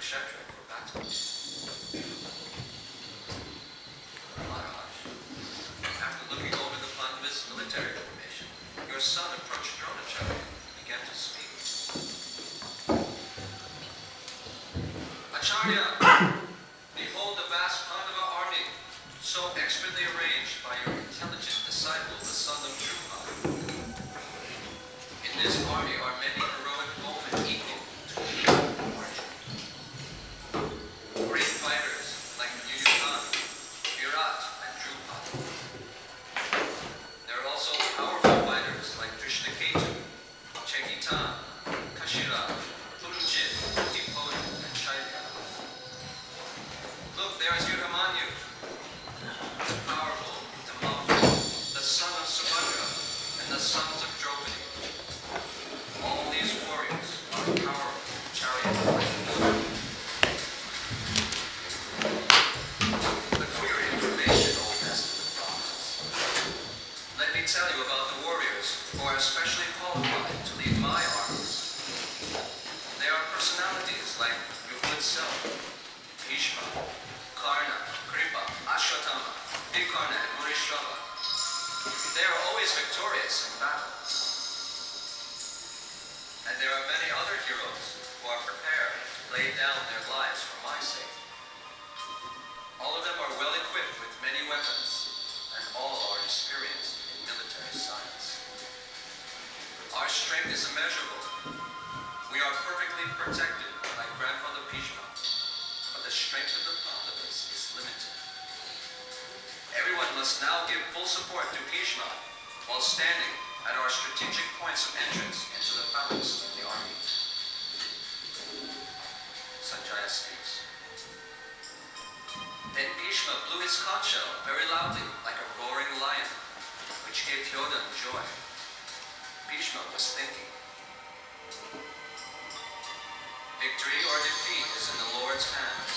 kshetra for battle. Maharaj, after looking over the Pandava's military formation, your son approached Dronacharya and began to speak. Acharya, behold the vast Pandava army, so expertly arranged by your intelligent disciple, the son of Drupa. In this army are many heroic bowmen equal to Arjuna. Great fighters like Yuyuthan, Virat, and Drupa. There are also powerful fighters like Drishtaketu, Chekitan, Kashira, Purujit, Dipodi, and Shailya. Look, there is Yudhamanyu, the powerful Dhamma, the son of Subhadra, and the sons of Draupadi. All these warriors are powerful chariots. But for your information, Old Testament prophets, let me tell you about the warriors who are especially qualified to lead my armies. They are personalities like your good self, Bhishma, Karna, Kripa, Ashwatthama, Vikarna, and Murishava. They are always victorious in battle. And there are many other heroes who are prepared to lay down their lives for my sake. All of them are well equipped with many weapons, and all are experienced in military science. Our strength is immeasurable. We are perfectly protected by grandfather Bhishma, but the strength of the Pandavas is limited. Everyone must now give full support to Bhishma while standing at our strategic points of entrance into the phalanx of the army. Sanjaya speaks. Then Bhishma blew his conch shell very loudly like a roaring lion, which gave Yoda joy. Bhishma was thinking, victory or defeat is in the Lord's hands,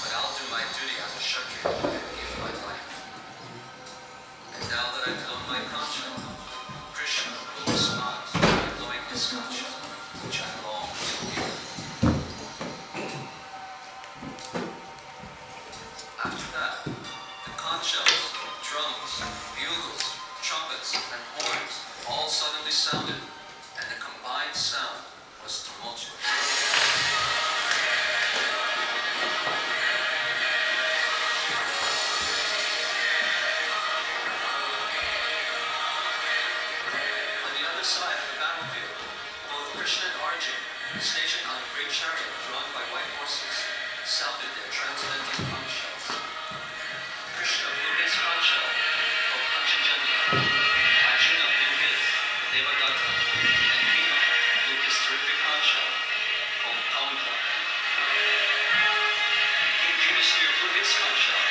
but I'll do my duty as a Kshatriya and give my life. And now that I've blown my conch shell, Krishna will respond by blowing his conch shell, which I long to hear. After that, the conch shells, drums, bugles, trumpets, and horns all suddenly sounded, and the combined sound was tumultuous. Side of the battlefield, both Krishna and Arjuna, stationed on a great chariot drawn by white horses, sounded their transcendental conch shells. Krishna blew his conch shell, called Panchajanya. Arjuna blew his, Devadatta, and Bhima blew his terrific conch shell, called Kaunta. King Yudhisthira blew his conch shell,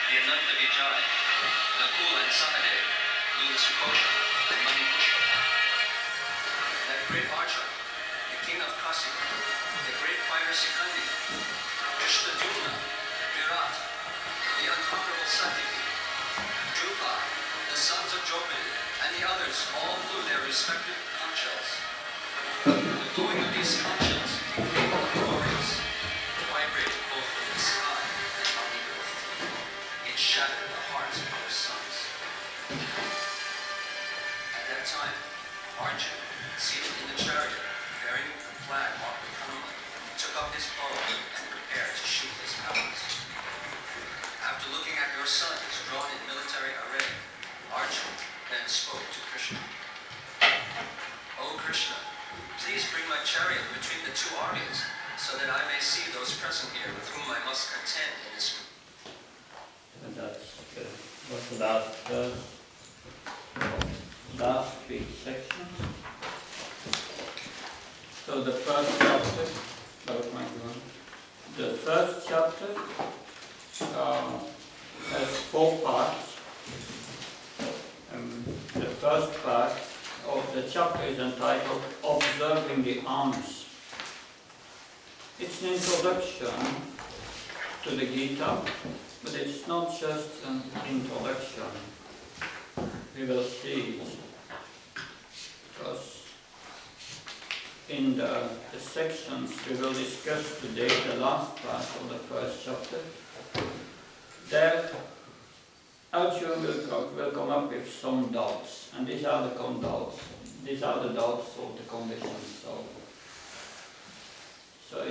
the Ananta Vijay. Nakula and Sahadev blew the Sukosha and Mani Pushpa. That great archer, the king of Kasi, the great fighter Sikandi, Drishtadyumna, Virat, the unconquerable Satyaki, Drupa, the sons of Draupadi, and the others all blew their respective conch shells. The blowing of these conch shells became glorious, vibrated both in the sky and on the earth. It shattered the hearts of our sons. At that time, Arjuna, seated in the chariot, bearing the flag marked with Hanuman, took up his bow and prepared to shoot his arrows. After looking at your sons drawn in military array, Arjuna then spoke to Krishna. O Krishna, please bring my chariot between the two armies, so that I may see those present here with whom I must contend in this. And that's what's the last big section. So the first chapter, the first chapter has 4 parts. The first part of the chapter is entitled Observing the Arms. It's an introduction to the Gita, but it's not just an introduction. We will see it, because in the sections we will discuss today, the last part of the first chapter, there Arjuna will come up with some doubts, and these are the doubts. These are the doubts of the conditioned soul. So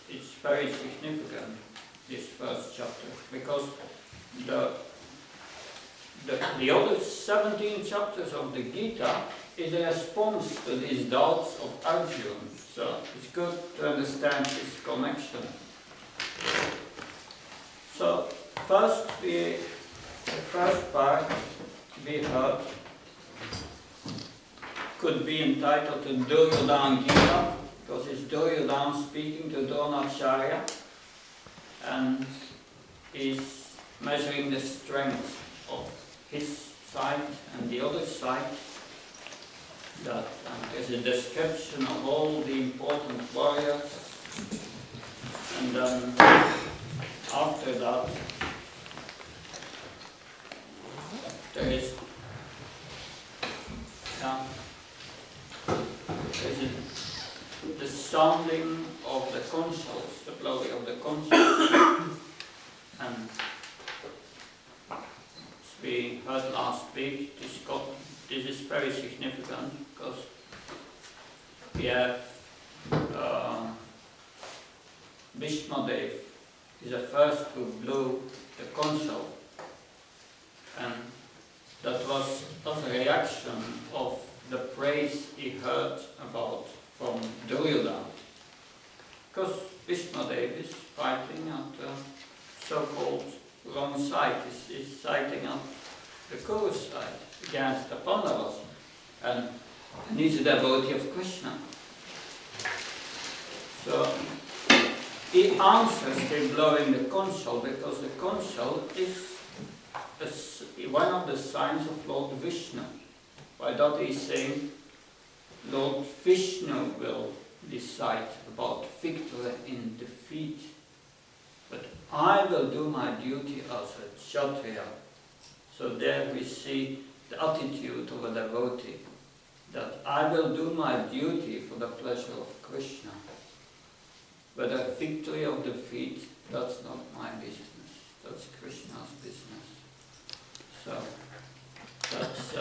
it's very significant, this first chapter, because the other 17 chapters of the Gita is a response to these doubts of Arjuna. So it's good to understand this connection. So the first part we heard could be entitled to Duryodhana Gita, because it's Duryodhana speaking to Dronacharya, and is measuring the strength of his side and the other side. That there's a description of all the important warriors, and then after that there is the sounding of the conch shells, the blowing of the conch shells. And as we heard last week, this is very significant because we have Bhishmadev is the first who blew the conch shell, and that was as a reaction of the praise he heard about from Duryodhana. Because Bhishmadev is fighting at the so-called wrong side, is fighting at the Kuru's side against the Pandavas, and he's a devotee of Krishna. So he answers by blowing the conch shell, because the conch shell is one of the signs of Lord Vishnu. By that he's saying Lord Vishnu will decide about victory in defeat, but I will do my duty as a Kshatriya. So there we see the attitude of a devotee, that I will do my duty for the pleasure of Krishna. Whether victory or defeat, that's not my business, that's Krishna's business. So that's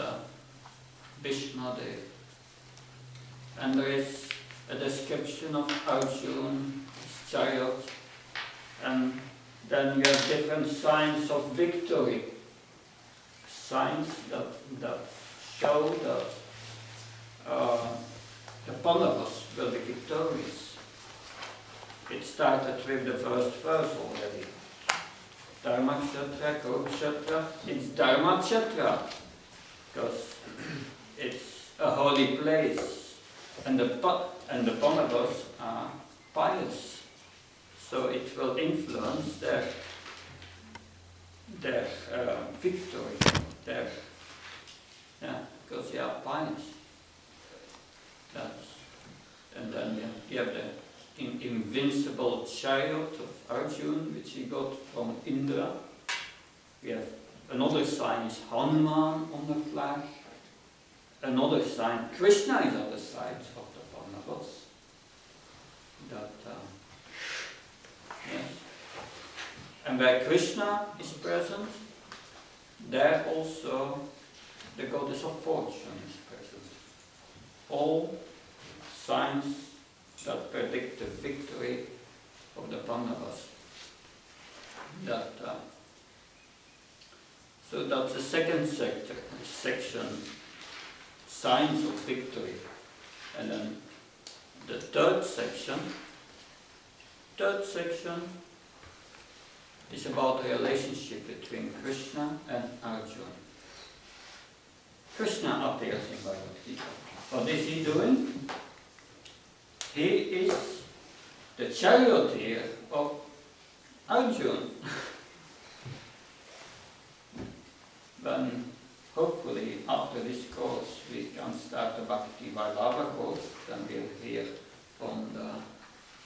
Bhishmadev. And there is a description of Arjuna's chariot, and then you have different signs of victory, signs that show that the Pandavas will be victorious. It started with the first verse already. Dharma Kshetra, Kurukshetra, it's Dharma Kshetra, because it's a holy place, and the Pandavas are pious, so it will influence their victory, because they are pious. And then you have the invincible chariot of Arjuna, which he got from Indra. We have another sign is Hanuman on the flag. Another sign, Krishna is on the side of the Pandavas. Yes. And where Krishna is present, there also the goddess of fortune is present. All signs that predict the victory of the Pandavas. So that's the second section, signs of victory. And then the third section is about the relationship between Krishna and Arjuna. Krishna appears in Bhagavad Gita. What is he doing? He is the charioteer of Arjuna. Then hopefully after this course we can start the Bhakti Vailava course, then we'll hear from the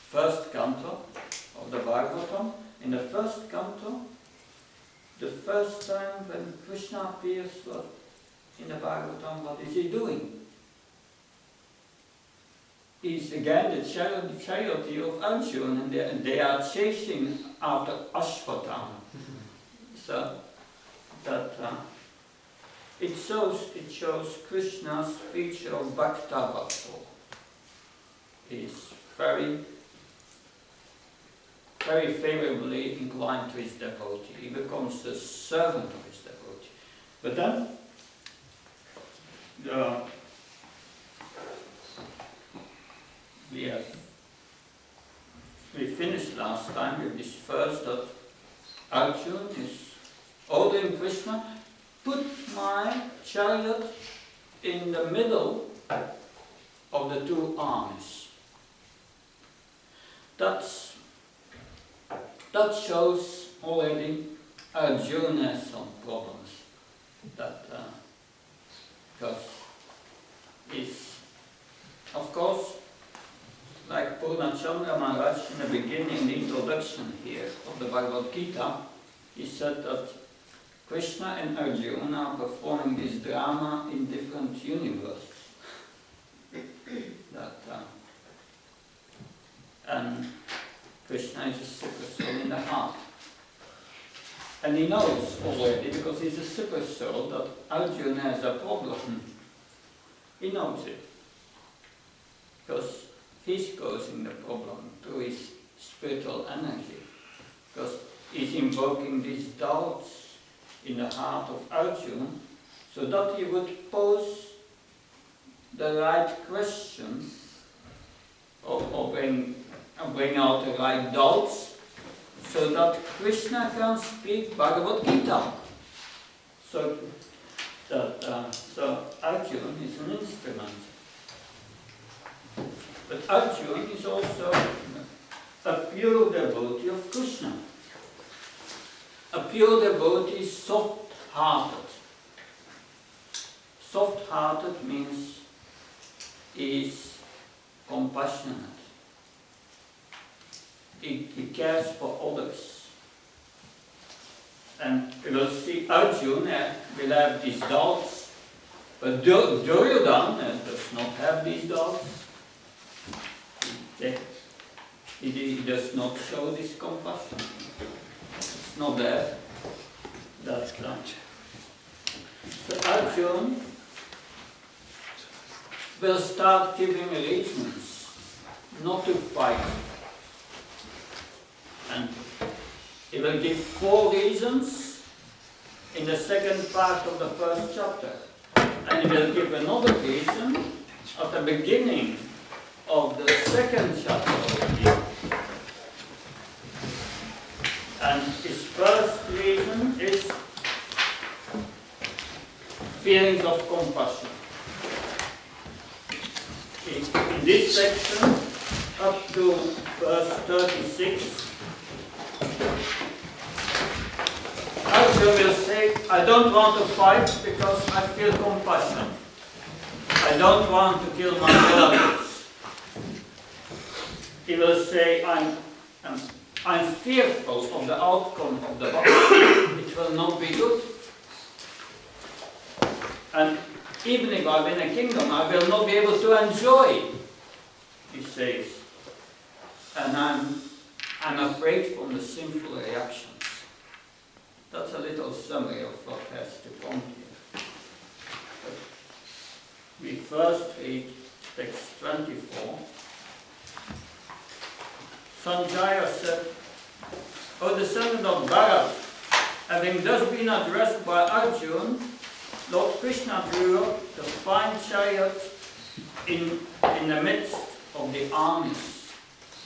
first canto of the Bhagavatam. In the first canto, the first time when Krishna appears in the Bhagavatam, what is he doing? is again the charioteer of Arjuna, and they are chasing after Ashwatthama. So that it shows Krishna's feature of Bhaktavatsal is very, very favorably inclined to his devotee. He becomes the servant of his devotee. But then we finished last time with this verse that Arjuna is ordering Krishna, put my chariot in the middle of the two armies. That shows already Arjuna has some problems. Because he's, of course, like Purnachandra Maharaj in the beginning, the introduction here of the Bhagavad Gita, he said that Krishna and Arjuna are performing this drama in different universes. And Krishna is a super soul in the heart. And he knows already, because he's a super soul, that Arjuna has a problem. He knows it. Because he's causing the problem through his spiritual energy. Because he's invoking these doubts in the heart of Arjuna, so that he would pose the right question, or bring out the right doubts, so that Krishna can speak Bhagavad Gita. So Arjuna is an instrument. But Arjuna is also a pure devotee of Krishna. A pure devotee is soft-hearted. Soft-hearted means he is compassionate. He cares for others. And we will see Arjuna will have these doubts, but Duryodhana does not have these doubts. He does not show this compassion. It's not there. That's right. So Arjuna will start giving reasons not to fight. And he will give 4 reasons in the second part of the first chapter. And he will give another reason at the beginning of the second chapter of the Gita. And his first reason is feelings of compassion. In this section, up to verse 36, Arjuna will say, I don't want to fight because I feel compassion. I don't want to kill my relatives. He will say, I'm fearful of the outcome of the battle. It will not be good. And even if I win a kingdom, I will not be able to enjoy, he says. And I'm afraid from the sinful reactions. That's a little summary of what has to come here. But we first read text 24. Sanjaya said, O descendant of Bharat, having thus been addressed by Arjuna, Lord Krishna drew up the fine chariot in the midst of the armies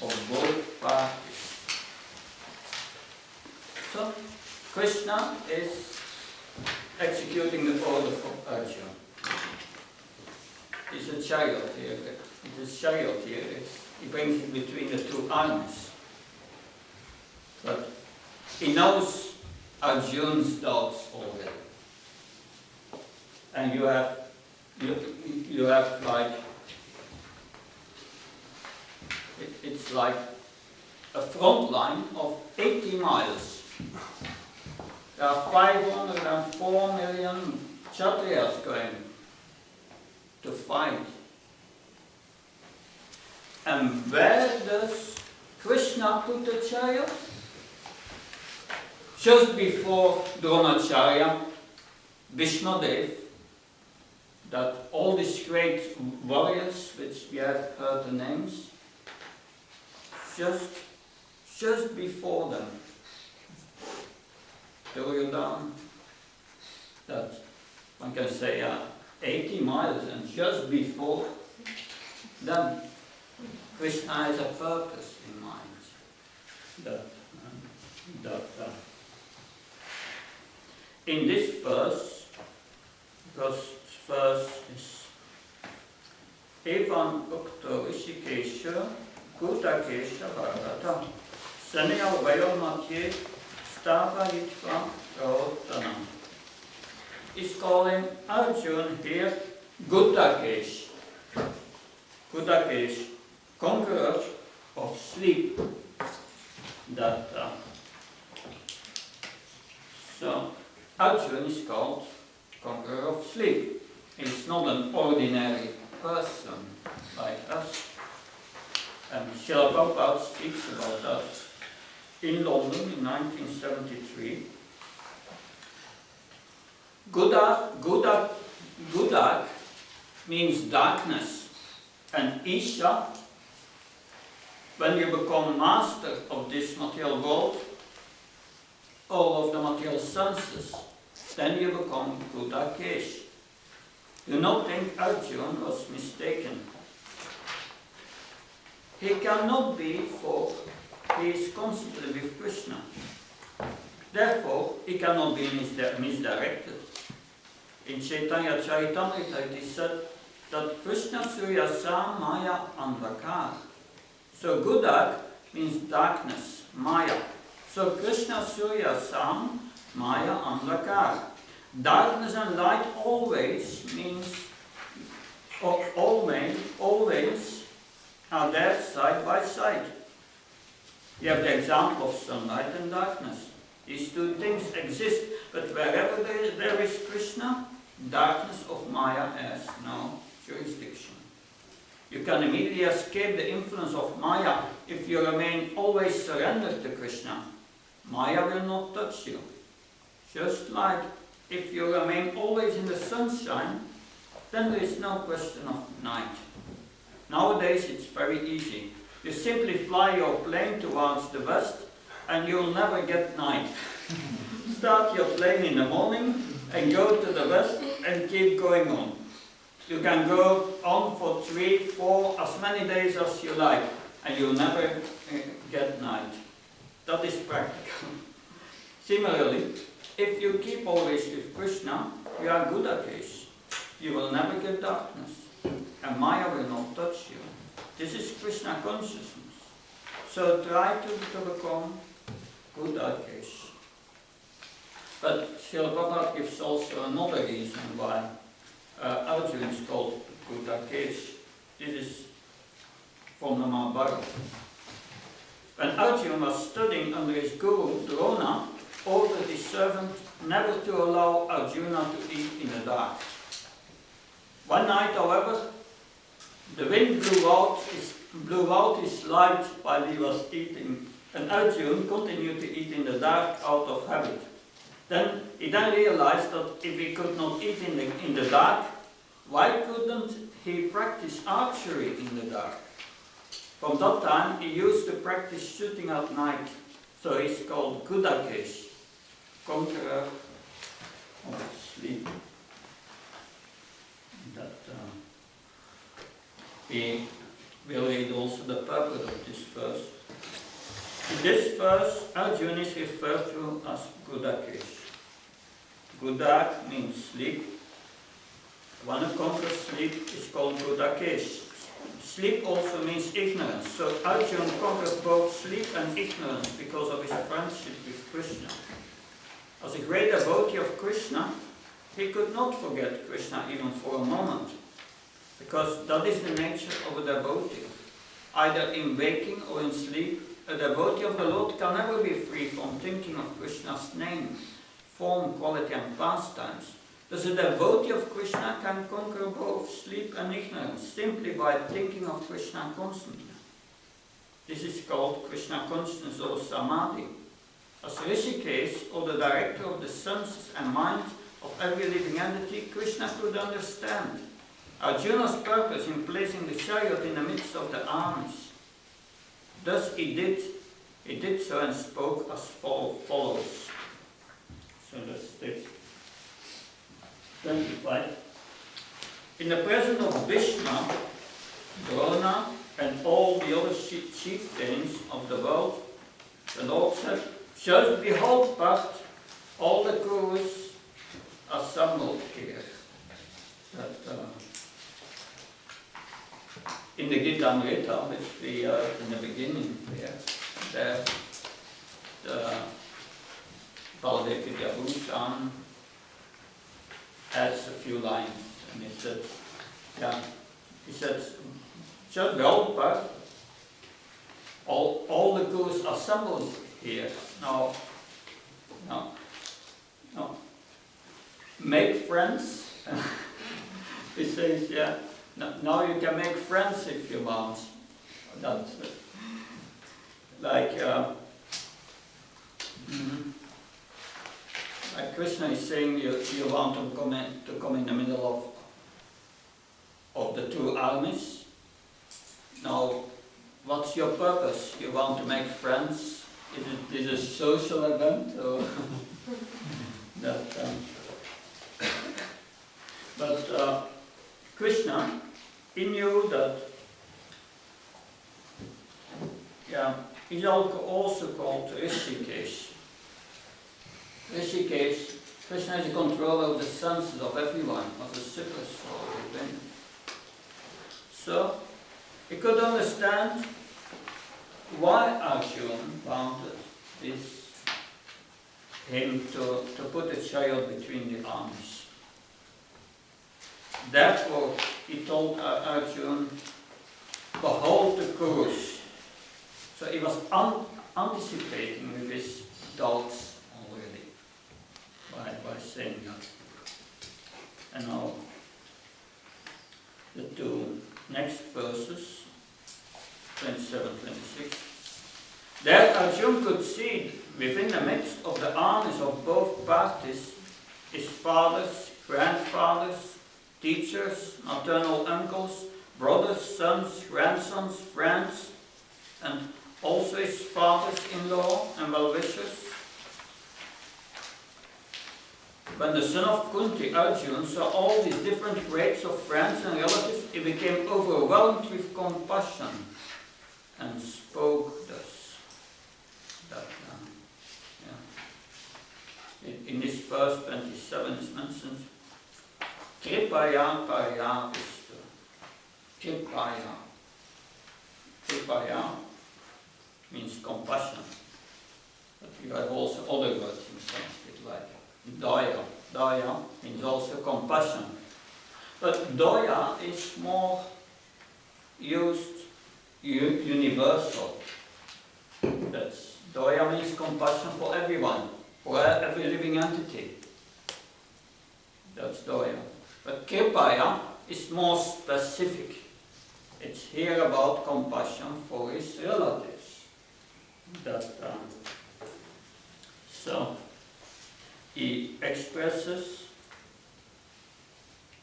of both parties. So, Krishna is executing the order of Arjuna. It's a chariot here. It's a chariot here. He brings it between the two armies. But he knows Arjuna's doubts already. And you have like, it's like a front line of 80 miles. There are 504 million Kshatriyas going to fight. And where does Krishna put the chariot? Just before Dronacharya, Bhishmadev, that all these great warriors, which we have heard the names, just before them, Duryodhana, that one can say 80 miles, and just before them, Krishna has a purpose in mind. In this verse, because verse is Evan Ukto Rishikesha Kutakesha Bharata Sanyal Vayomatye Stava Yitva Rahotanam. Is calling Arjun here Gutakesh. Gutakesh, conqueror of sleep. So Arjun is called conqueror of sleep. He's not an ordinary person like us. And Srila Prabhupada speaks about that in London in 1973. Gudak means darkness, and Isha, when you become master of this material world, all of the material senses, then you become Gudakesh. Do not think Arjuna was mistaken. He cannot be, for he is constantly with Krishna. Therefore, he cannot be misdirected. In Chaitanya Charitamrita it is said that Krishna Surya Sam Maya Andhakar. So Gudak means darkness, Maya. So Krishna Surya Sam Maya Andhakar. Darkness and light always means, always are there side by side. You have the example of sunlight and darkness. These two things exist, but wherever there is Krishna, darkness of Maya has no jurisdiction. You can immediately escape the influence of Maya if you remain always surrendered to Krishna. Maya will not touch you. Just like if you remain always in the sunshine, then there is no question of night. Nowadays it's very easy. You simply fly your plane towards the west and you'll never get night. Start your plane in the morning and go to the west and keep going on. You can go on for 3, 4, as many days as you like, and you'll never get night. That is practical. Similarly, if you keep always with Krishna, you are Gudakesh. You will never get darkness, and Maya will not touch you. This is Krishna consciousness. So try to become Gudakesh. But Srila Prabhupada gives also another reason why Arjuna is called Gudakesh. This is from the Mahabharata. When Arjuna was studying under his guru Drona, ordered his servant never to allow Arjuna to eat in the dark. One night, however, the wind blew out his light while he was eating, and Arjuna continued to eat in the dark out of habit. He then realized that if he could not eat in the dark, why couldn't he practice archery in the dark? From that time, he used to practice shooting at night, so he's called Gudakesh, conqueror of sleep. We will read also the purport of this verse. In this verse, Arjuna is referred to as Gudakesh. Gudak means sleep. One who conquers sleep is called Gudakesh. Sleep also means ignorance. So Arjuna conquered both sleep and ignorance because of his friendship with Krishna. As a great devotee of Krishna, he could not forget Krishna even for a moment, because that is the nature of a devotee. Either in waking or in sleep, a devotee of the Lord can never be free from thinking of Krishna's name, form, quality and pastimes. Thus a devotee of Krishna can conquer both sleep and ignorance simply by thinking of Krishna constantly. This is called Krishna consciousness or Samadhi. As Rishikesh, or the director of the senses and mind of every living entity, Krishna could understand Arjuna's purpose in placing the chariot in the midst of the armies. Thus he did so and spoke as follows. So that's text 25. In the presence of Bhishma, Drona, and all the other chieftains of the world, the Lord said, "Just behold, Parth, all the Kurus assembled here." In the Gita Amrita, which we heard in the beginning there the Baladev Vidyabhushan adds a few lines, and he said, "Just behold, Parth, all the Kurus assembled here. Now, make friends." He says, now you can make friends if you want. That's like Krishna is saying, you want to come in the middle of the two armies. Now, what's your purpose? You want to make friends? Is it a social event or that? But Krishna, he knew that. He's also called Rishikesh. Rishikesh, Krishna is the controller of the senses of everyone, of the super soul within. So, he could understand why Arjuna wanted him to put a chariot between the arms. Therefore, he told Arjuna, "Behold the Kurus." So he was anticipating with his doubts already by saying that. And now, the two next verses, 27-26. There Arjuna could see within the midst of the armies of both parties his fathers, grandfathers, teachers, maternal uncles, brothers, sons, grandsons, friends, and also his fathers-in-law and well-wishers. When the son of Kunti, Arjuna, saw all these different grades of friends and relatives, he became overwhelmed with compassion and spoke thus. In this verse 27 is mentioned, Kripaya Paryavistu. Kripaya. Kripaya means compassion. But you have also other words in Sanskrit like Daya. Daya means also compassion. But Daya is more used universal. That's Daya means compassion for everyone, for every living entity. That's Daya. But Kripaya is more specific. It's here about compassion for his relatives. So he expresses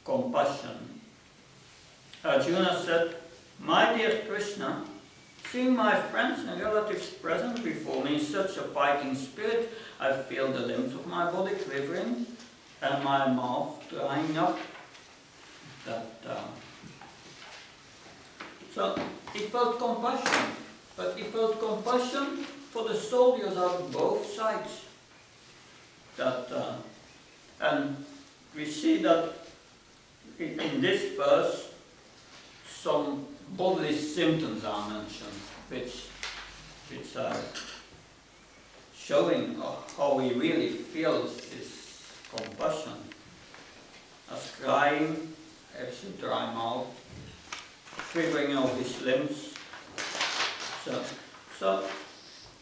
compassion. Arjuna said, "My dear Krishna, seeing my friends and relatives present before me in such a fighting spirit, I feel the limbs of my body quivering and my mouth drying up." So he felt compassion, but he felt compassion for the soldiers on both sides. And we see that in this verse some bodily symptoms are mentioned, which are showing how he really feels this compassion. As crying, has a dry mouth, quivering of his limbs. So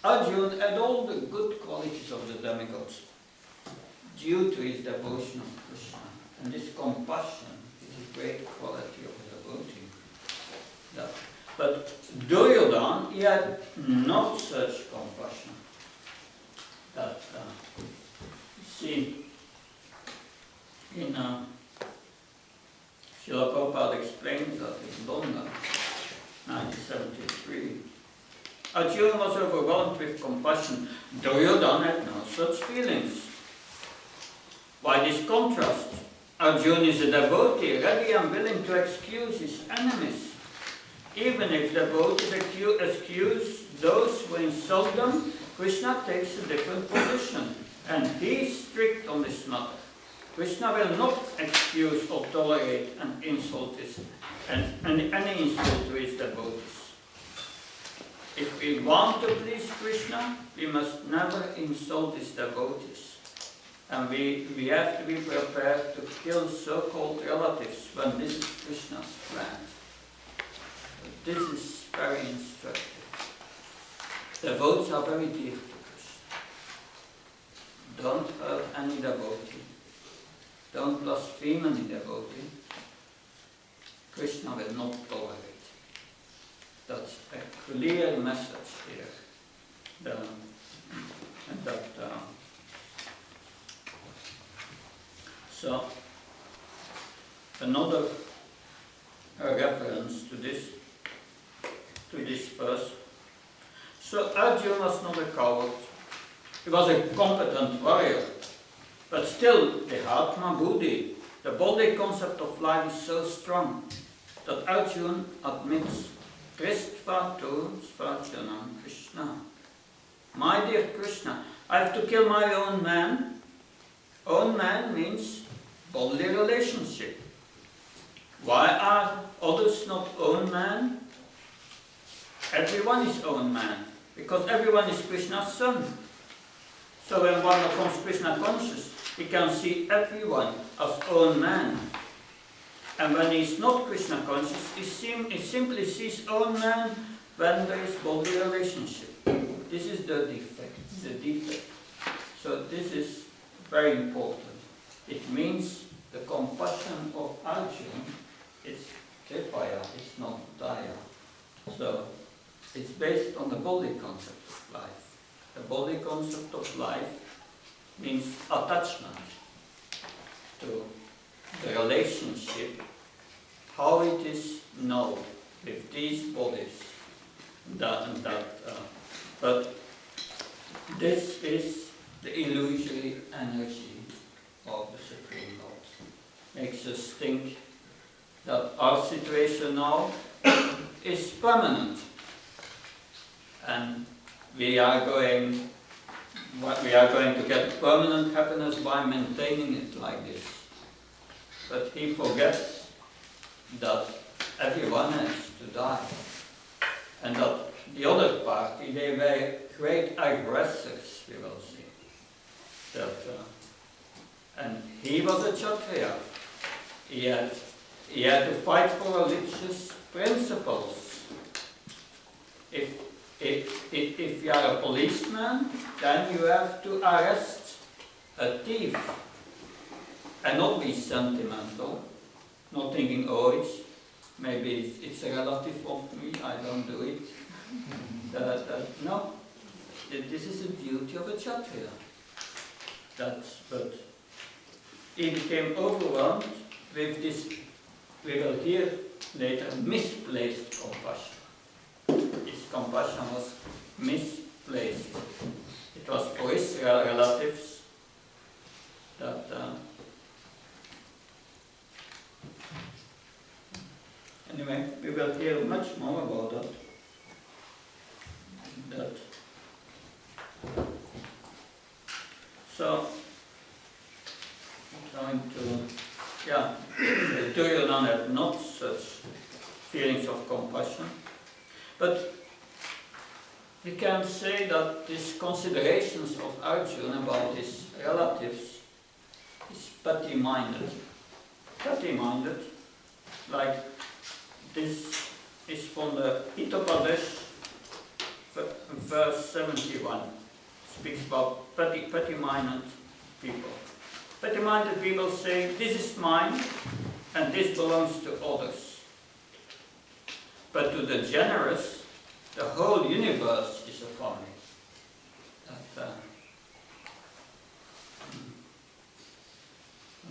Arjuna had all the good qualities of the demigods due to his devotion of Krishna. And this compassion is a great quality of the devotee. But Duryodhana, he had not such compassion. That, see, in Srila Prabhupada explains that in London, 1973. Arjuna was overwhelmed with compassion. Duryodhana had no such feelings. Why this contrast? Arjuna is a devotee, ready and willing to excuse his enemies. Even if devotees excuse those who insult them, Krishna takes a different position, and he is strict on this matter. Krishna will not excuse or tolerate an insult any insult to his devotees. If we want to please Krishna, we must never insult his devotees. And we have to be prepared to kill so-called relatives when this is Krishna's plan. This is very instructive. Devotees are very dear to Krishna. Don't hurt any devotee. Don't blaspheme any devotee. Krishna will not tolerate. That's a clear message here. So, another reference to this verse. So Arjuna was not a coward. He was a competent warrior. But still, the Atma Buddhi, the body concept of life is so strong that Arjuna admits, Kristva tu Svajanam Krishna. My dear Krishna, I have to kill my own man. Own man means bodily relationship. Why are others not own man? Everyone is own man, because everyone is Krishna's son. So when one becomes Krishna conscious, he can see everyone as own man. And when he is not Krishna conscious, he simply sees own man when there is bodily relationship. This is the defect. So this is very important. It means the compassion of Arjuna is Kripaya, it's not Daya. So it's based on the body concept of life. The body concept of life means attachment to the relationship, how it is known with these bodies. But this is the illusory energy of the Supreme Lord. Makes us think that our situation now is permanent, and we are going to get permanent happiness by maintaining it like this. But he forgets that everyone has to die, and that the other party, they were great aggressors, we will see. And he was a Kshatriya. He had to fight for religious principles. If you are a policeman, then you have to arrest a thief and not be sentimental, not thinking, oh, maybe it's a relative of me, I don't do it. No, this is the duty of a Kshatriya. But he became overwhelmed with this, we will hear later, misplaced compassion. His compassion was misplaced. It was for his relatives that anyway, we will hear much more about that. So, going to, Duryodhana had not such feelings of compassion, but we can say that these considerations of Arjuna about his relatives is petty-minded. Petty-minded, like this is from the Hitopadesh, verse 71. Speaks about petty-minded people. Petty-minded people say, this is mine and this belongs to others. But to the generous, the whole universe is a family.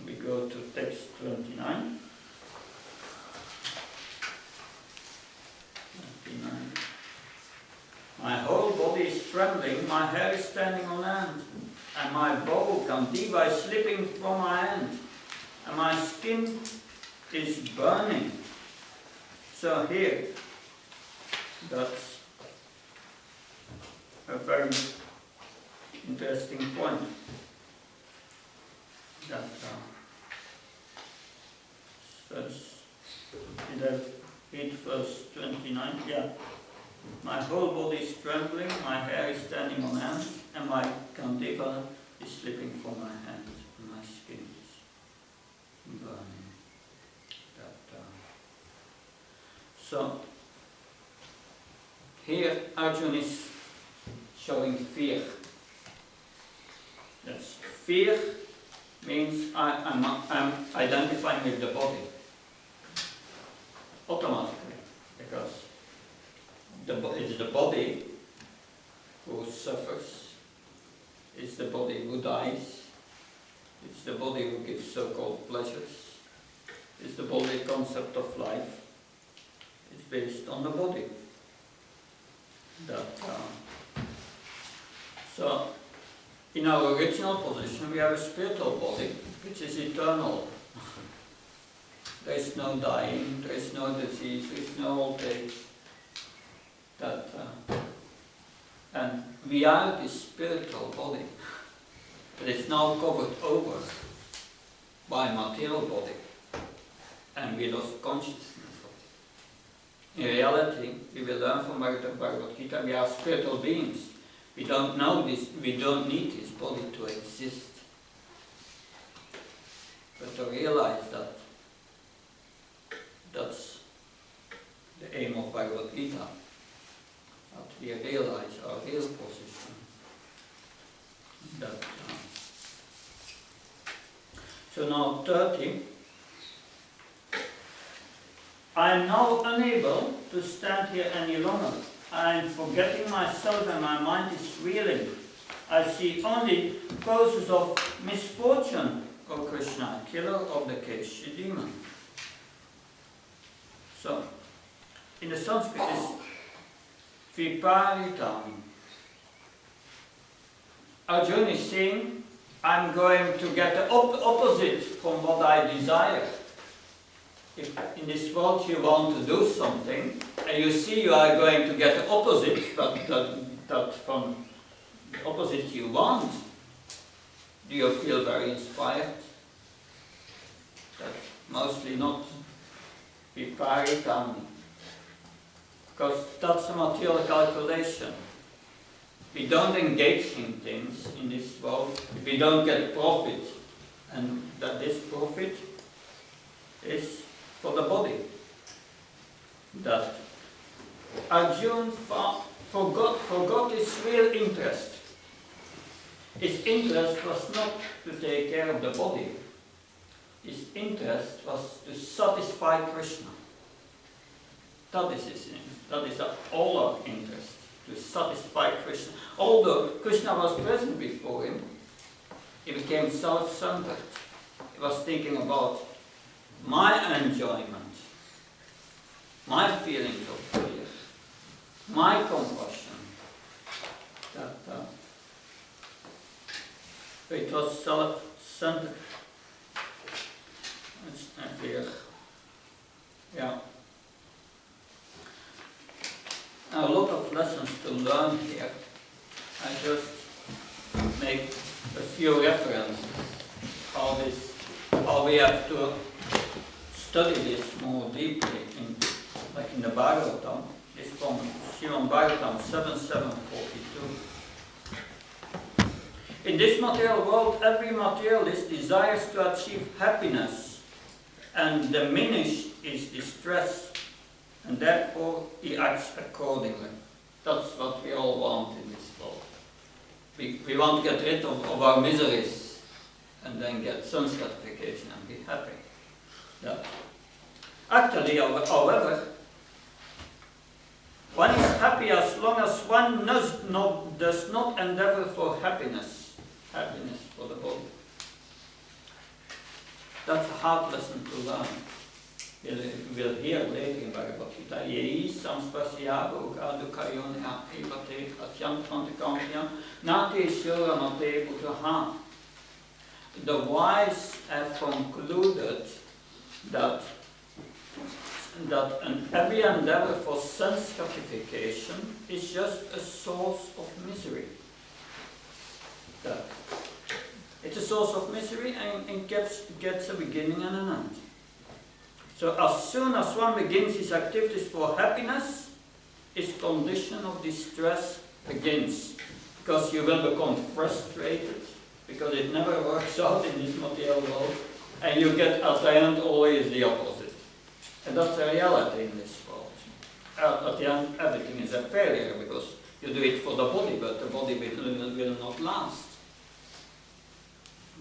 We go to text 29. 29. My whole body is trembling, my hair is standing on end, and my bow Gandiva is slipping from my hand, and my skin is burning. So here, that's a very interesting point. That read verse 29. Yeah. My whole body is trembling, my hair is standing on end, and my Gandiva is slipping from my hand, and my skin is burning. So, here Arjuna is showing fear. That's fear means I'm identifying with the body automatically, because it's the body who suffers, it's the body who dies, it's the body who gives so-called pleasures, it's the body concept of life. It's based on the body. So, in our original position, we have a spiritual body which is eternal. There is no dying, there is no disease, there is no old age. And we are this spiritual body, but it's now covered over by a material body, and we lost consciousness of it. In reality, we will learn from Bhagavad Gita, we are spiritual beings. We don't know this, we don't need this body to exist. But to realize that, that's the aim of Bhagavad Gita. That we realize our real position. So now 30. I am now unable to stand here any longer. I am forgetting myself and my mind is reeling. I see only causes of misfortune, O Krishna, killer of the caged demon. So, in the Sanskrit is Viparitam. Arjuna is saying, I'm going to get the opposite from what I desire. If in this world you want to do something, and you see you are going to get the opposite, that from the opposite you want, do you feel very inspired? That's mostly not Viparitam, because that's a material calculation. We don't engage in things in this world if we don't get profit, and that this profit is for the body. That Arjuna forgot his real interest. His interest was not to take care of the body. His interest was to satisfy Krishna. That is his interest. That is all our interest, to satisfy Krishna. Although Krishna was present before him, he became self-centered. He was thinking about my enjoyment, my feelings of fear, my compassion. It was self-centered. It's fear. Yeah. A lot of lessons to learn here. I just make a few references how we have to study this more deeply, like in the Bhagavatam. It's from Srimad Bhagavatam 7.7.42. In this material world, every materialist desires to achieve happiness and diminish his distress, and therefore he acts accordingly. That's what we all want in this world. We want to get rid of our miseries and then get some gratification and be happy. Yeah. Actually, however, One is happy as long as one does not endeavor for happiness for the body. That's a hard lesson to learn. We'll hear later in Bhagavad Gita. Yei samspasyago kadukayona evate atyantantakamya nati shuramate butaha. The wise have concluded that every endeavor for sense gratification is just a source of misery. That it's a source of misery and gets a beginning and an end. So as soon as one begins his activities for happiness, his condition of distress begins. Because you will become frustrated, because it never works out in this material world, and you get at the end always the opposite. And that's a reality in this world. At the end, everything is a failure, because you do it for the body, but the body will not last.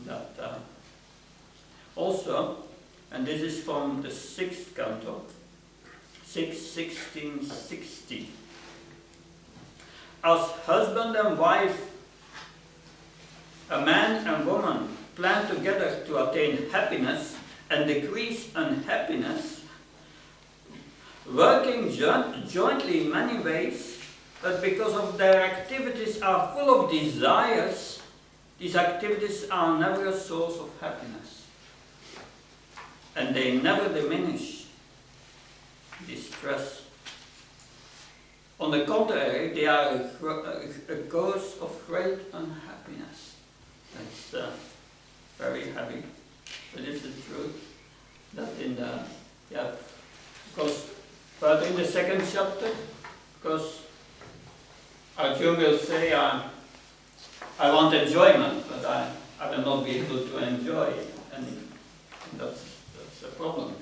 That also, and this is from the 6th canto, 1660. As husband and wife, a man and woman plan together to attain happiness and decrease unhappiness, working jointly in many ways, but because of their activities are full of desires, these activities are never a source of happiness. And they never diminish distress. On the contrary, they are a cause of great unhappiness. That's very heavy, but it's the truth. That in the, because further in the 2nd chapter, because Arjuna will say, I want enjoyment, but I will not be able to enjoy it. And that's a problem.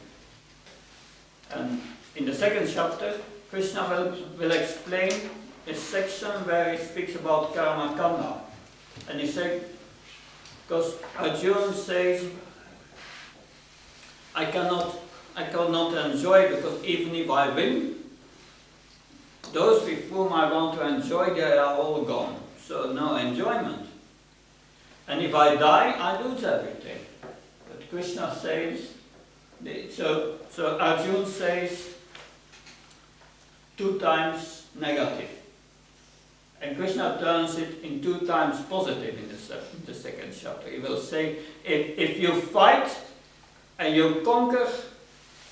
And in the 2nd chapter, Krishna will explain a section where he speaks about karma kanda. And he says, because Arjuna says, I cannot enjoy, because even if I win, those with whom I want to enjoy, they are all gone. So no enjoyment. And if I die, I lose everything. But Krishna says, so Arjuna says 2 times negative. And Krishna turns it in 2 times positive in the 2nd chapter. He will say, if you fight and you conquer,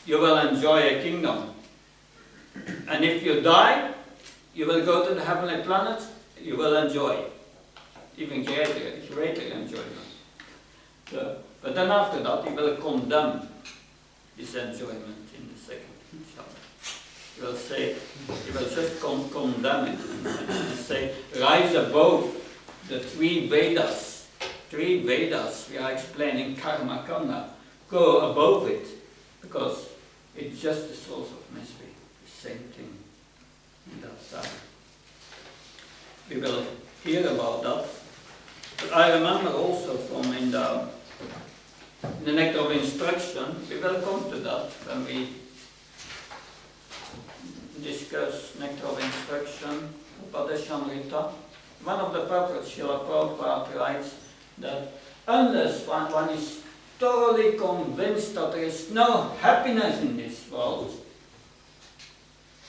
you will enjoy a kingdom. And if you die, you will go to the heavenly planet, you will enjoy even greater enjoyment. So, but then after that, he will condemn this enjoyment in the 2nd chapter. He will say, he will just condemn it and say, rise above the 3 Vedas. 3 Vedas, we are explaining karma kanda. Go above it, because it's just a source of misery. The same thing. That's we will hear about that. But I remember also from in the Nectar of Instruction, we will come to that when we discuss Nectar of Instruction, Upadeshamrita. One of the purports, Srila Prabhupada writes that unless one is thoroughly convinced that there is no happiness in this world,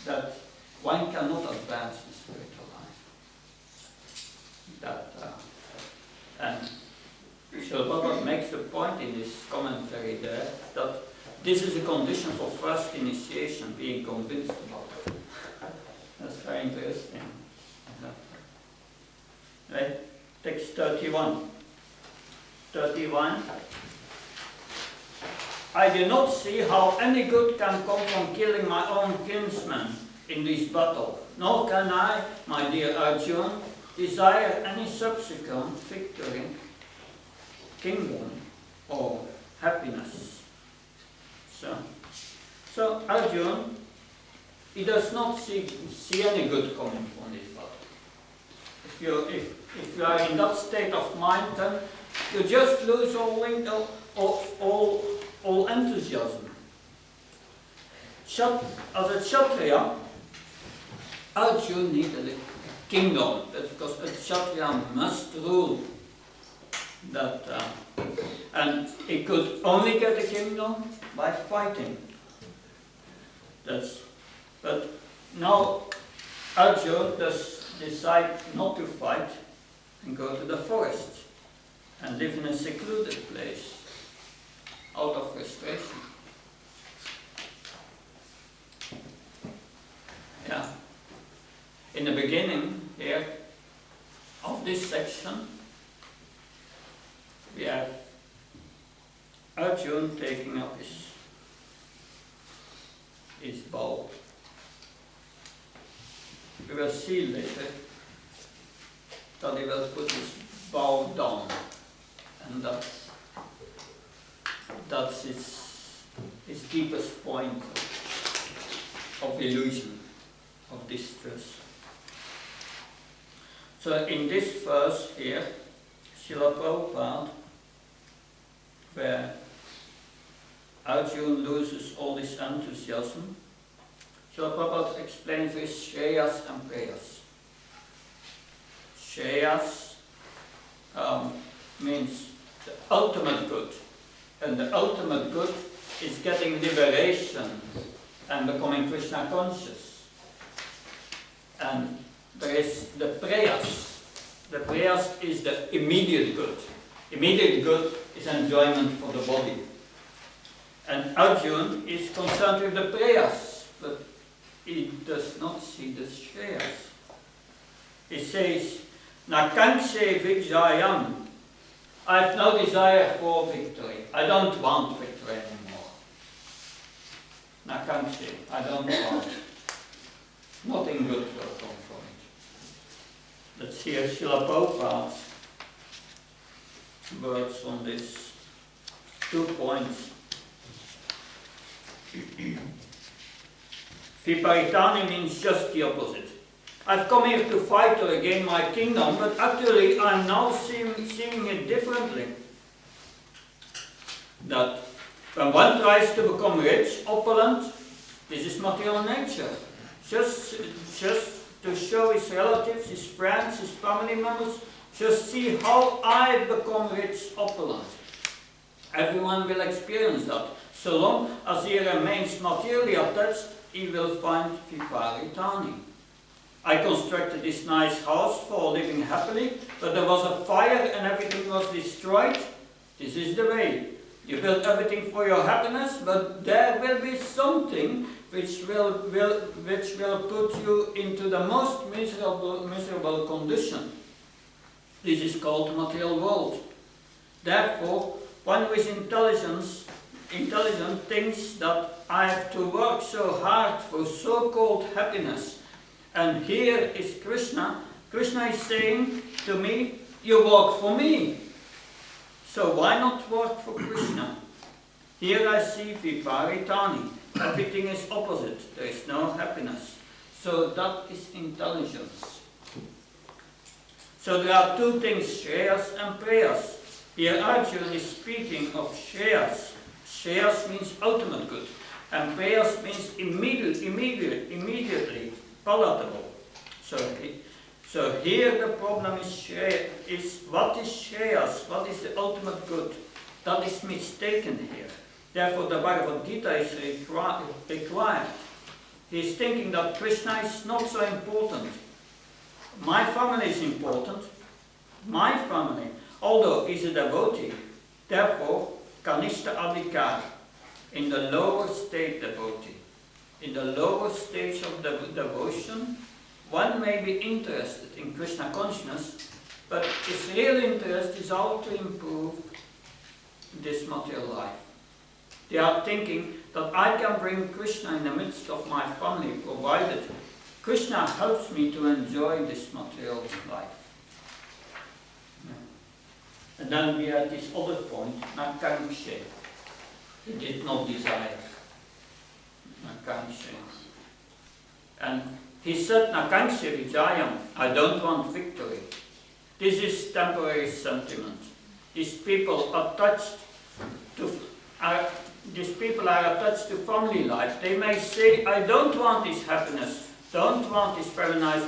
that one cannot advance in spiritual life. And Srila Prabhupada makes a point in his commentary there that this is a condition for first initiation, being convinced about it. That's very interesting. Right? Text 31. 31. I do not see how any good can come from killing my own kinsmen in this battle, nor can I, my dear Arjuna, desire any subsequent victory, kingdom, or happiness. So Arjuna, he does not see any good coming from this battle. If you are in that state of mind, then you just lose all enthusiasm. As a Kshatriya, Arjuna needed a kingdom, that's because a Kshatriya must rule. And he could only get a kingdom by fighting. But now Arjuna does decide not to fight and go to the forest and live in a secluded place out of frustration. Yeah. In the beginning here of this section, we have Arjuna taking up his bow. We will see later that he will put his bow down, and that's his deepest point of illusion, of distress. So in this verse here, Srila Prabhupada, where Arjuna loses all his enthusiasm, Srila Prabhupada explains this Shreyas and Preyas. Shreyas means the ultimate good, and the ultimate good is getting liberation and becoming Krishna conscious. And there is the Preyas. The Preyas is the immediate good. Immediate good is enjoyment for the body. And Arjuna is concerned with the Preyas, but he does not see the Shreyas. He says, Nakankshe Vijayam. I have no desire for victory. I don't want victory anymore. Nakankshe, I don't want. Nothing good will come from it. Let's hear Srila Prabhupada's words on this. 2 points. Viparitani means just the opposite. I've come here to fight to regain my kingdom, but actually I'm now seeing it differently. That when one tries to become rich, opulent, this is material nature. Just to show his relatives, his friends, his family members, just see how I become rich, opulent. Everyone will experience that. So long as he remains materially attached, he will find Viparitani. I constructed this nice house for living happily, but there was a fire and everything was destroyed. This is the way. You build everything for your happiness, but there will be something which will put you into the most miserable condition. This is called the material world. Therefore, one who is intelligent thinks that I have to work so hard for so-called happiness. And here is Krishna. Krishna is saying to me, you work for me. So why not work for Krishna? Here I see Viparitani. Everything is opposite. There is no happiness. So that is intelligence. So there are 2 things, Shreyas and Preyas. Here Arjuna is speaking of Shreyas. Shreyas means ultimate good. And Preyas means immediately, palatable. So here the problem is what is Shreyas? What is the ultimate good? That is mistaken here. Therefore the Bhagavad Gita is required. He is thinking that Krishna is not so important. My family is important. My family, although he is a devotee, therefore Kanishta Adhikar, in the lower state devotee. In the lower stage of the devotion, one may be interested in Krishna consciousness, but his real interest is how to improve this material life. They are thinking that I can bring Krishna in the midst of my family, provided Krishna helps me to enjoy this material life. And then we had this other point, Nakankshe. He did not desire. Nakankshe. And he said, Nakankshe Vijayam, I don't want victory. This is temporary sentiment. These people are attached to family life. They may say, I don't want this happiness, don't want this very nice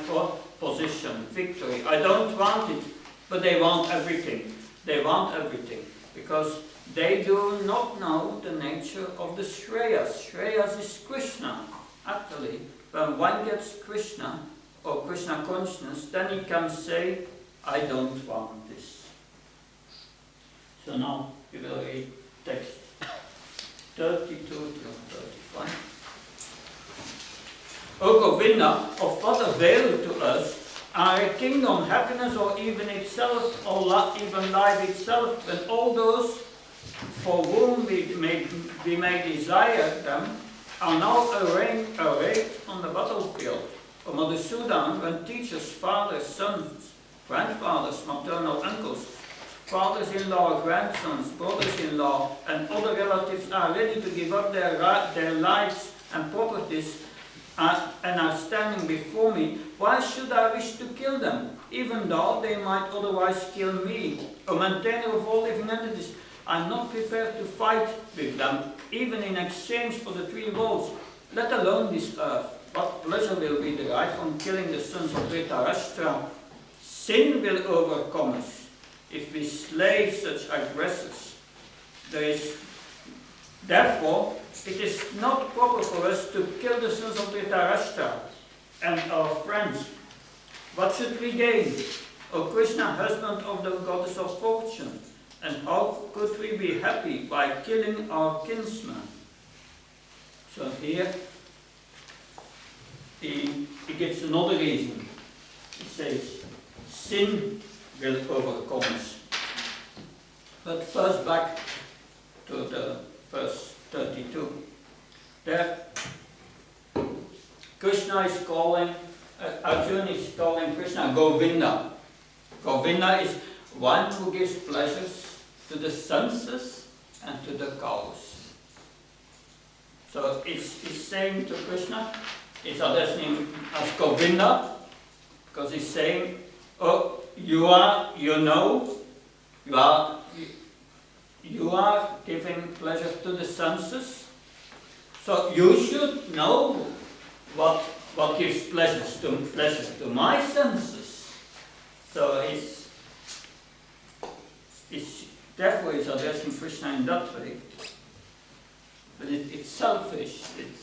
position, victory. I don't want it, but they want everything. They want everything because they do not know the nature of the Shreyas. Shreyas is Krishna. Actually, when one gets Krishna or Krishna consciousness, then he can say, I don't want this. So now we will read text 32 to 35. O Govinda, of what avail to us are a kingdom, happiness, or even itself, or even life itself, when all those for whom we may desire them are now arrayed on the battlefield. O Madhusudan, when teachers, fathers, sons, grandfathers, maternal uncles, fathers-in-law, grandsons, brothers-in-law, and other relatives are ready to give up their lives and properties and are standing before me, why should I wish to kill them, even though they might otherwise kill me? O maintainer of all living entities, I am not prepared to fight with them, even in exchange for the three worlds, let alone this earth. What pleasure will be derived from killing the sons of Dhritarashtra? Sin will overcome us if we slay such aggressors. Therefore, it is not proper for us to kill the sons of Dhritarashtra and our friends. What should we gain? O Krishna, husband of the goddess of fortune, and how could we be happy by killing our kinsman? So here he gives another reason. He says, sin will overcome us. But first back to the verse 32. There, Krishna is calling, Arjuna is calling Krishna Govinda. Govinda is one who gives pleasures to the senses and to the cows. So it's saying to Krishna, it's addressing him as Govinda, because he's saying, oh, you are giving pleasure to the senses, so you should know what gives pleasure to my senses. So therefore it's addressing Krishna in that way. But it's selfish. It's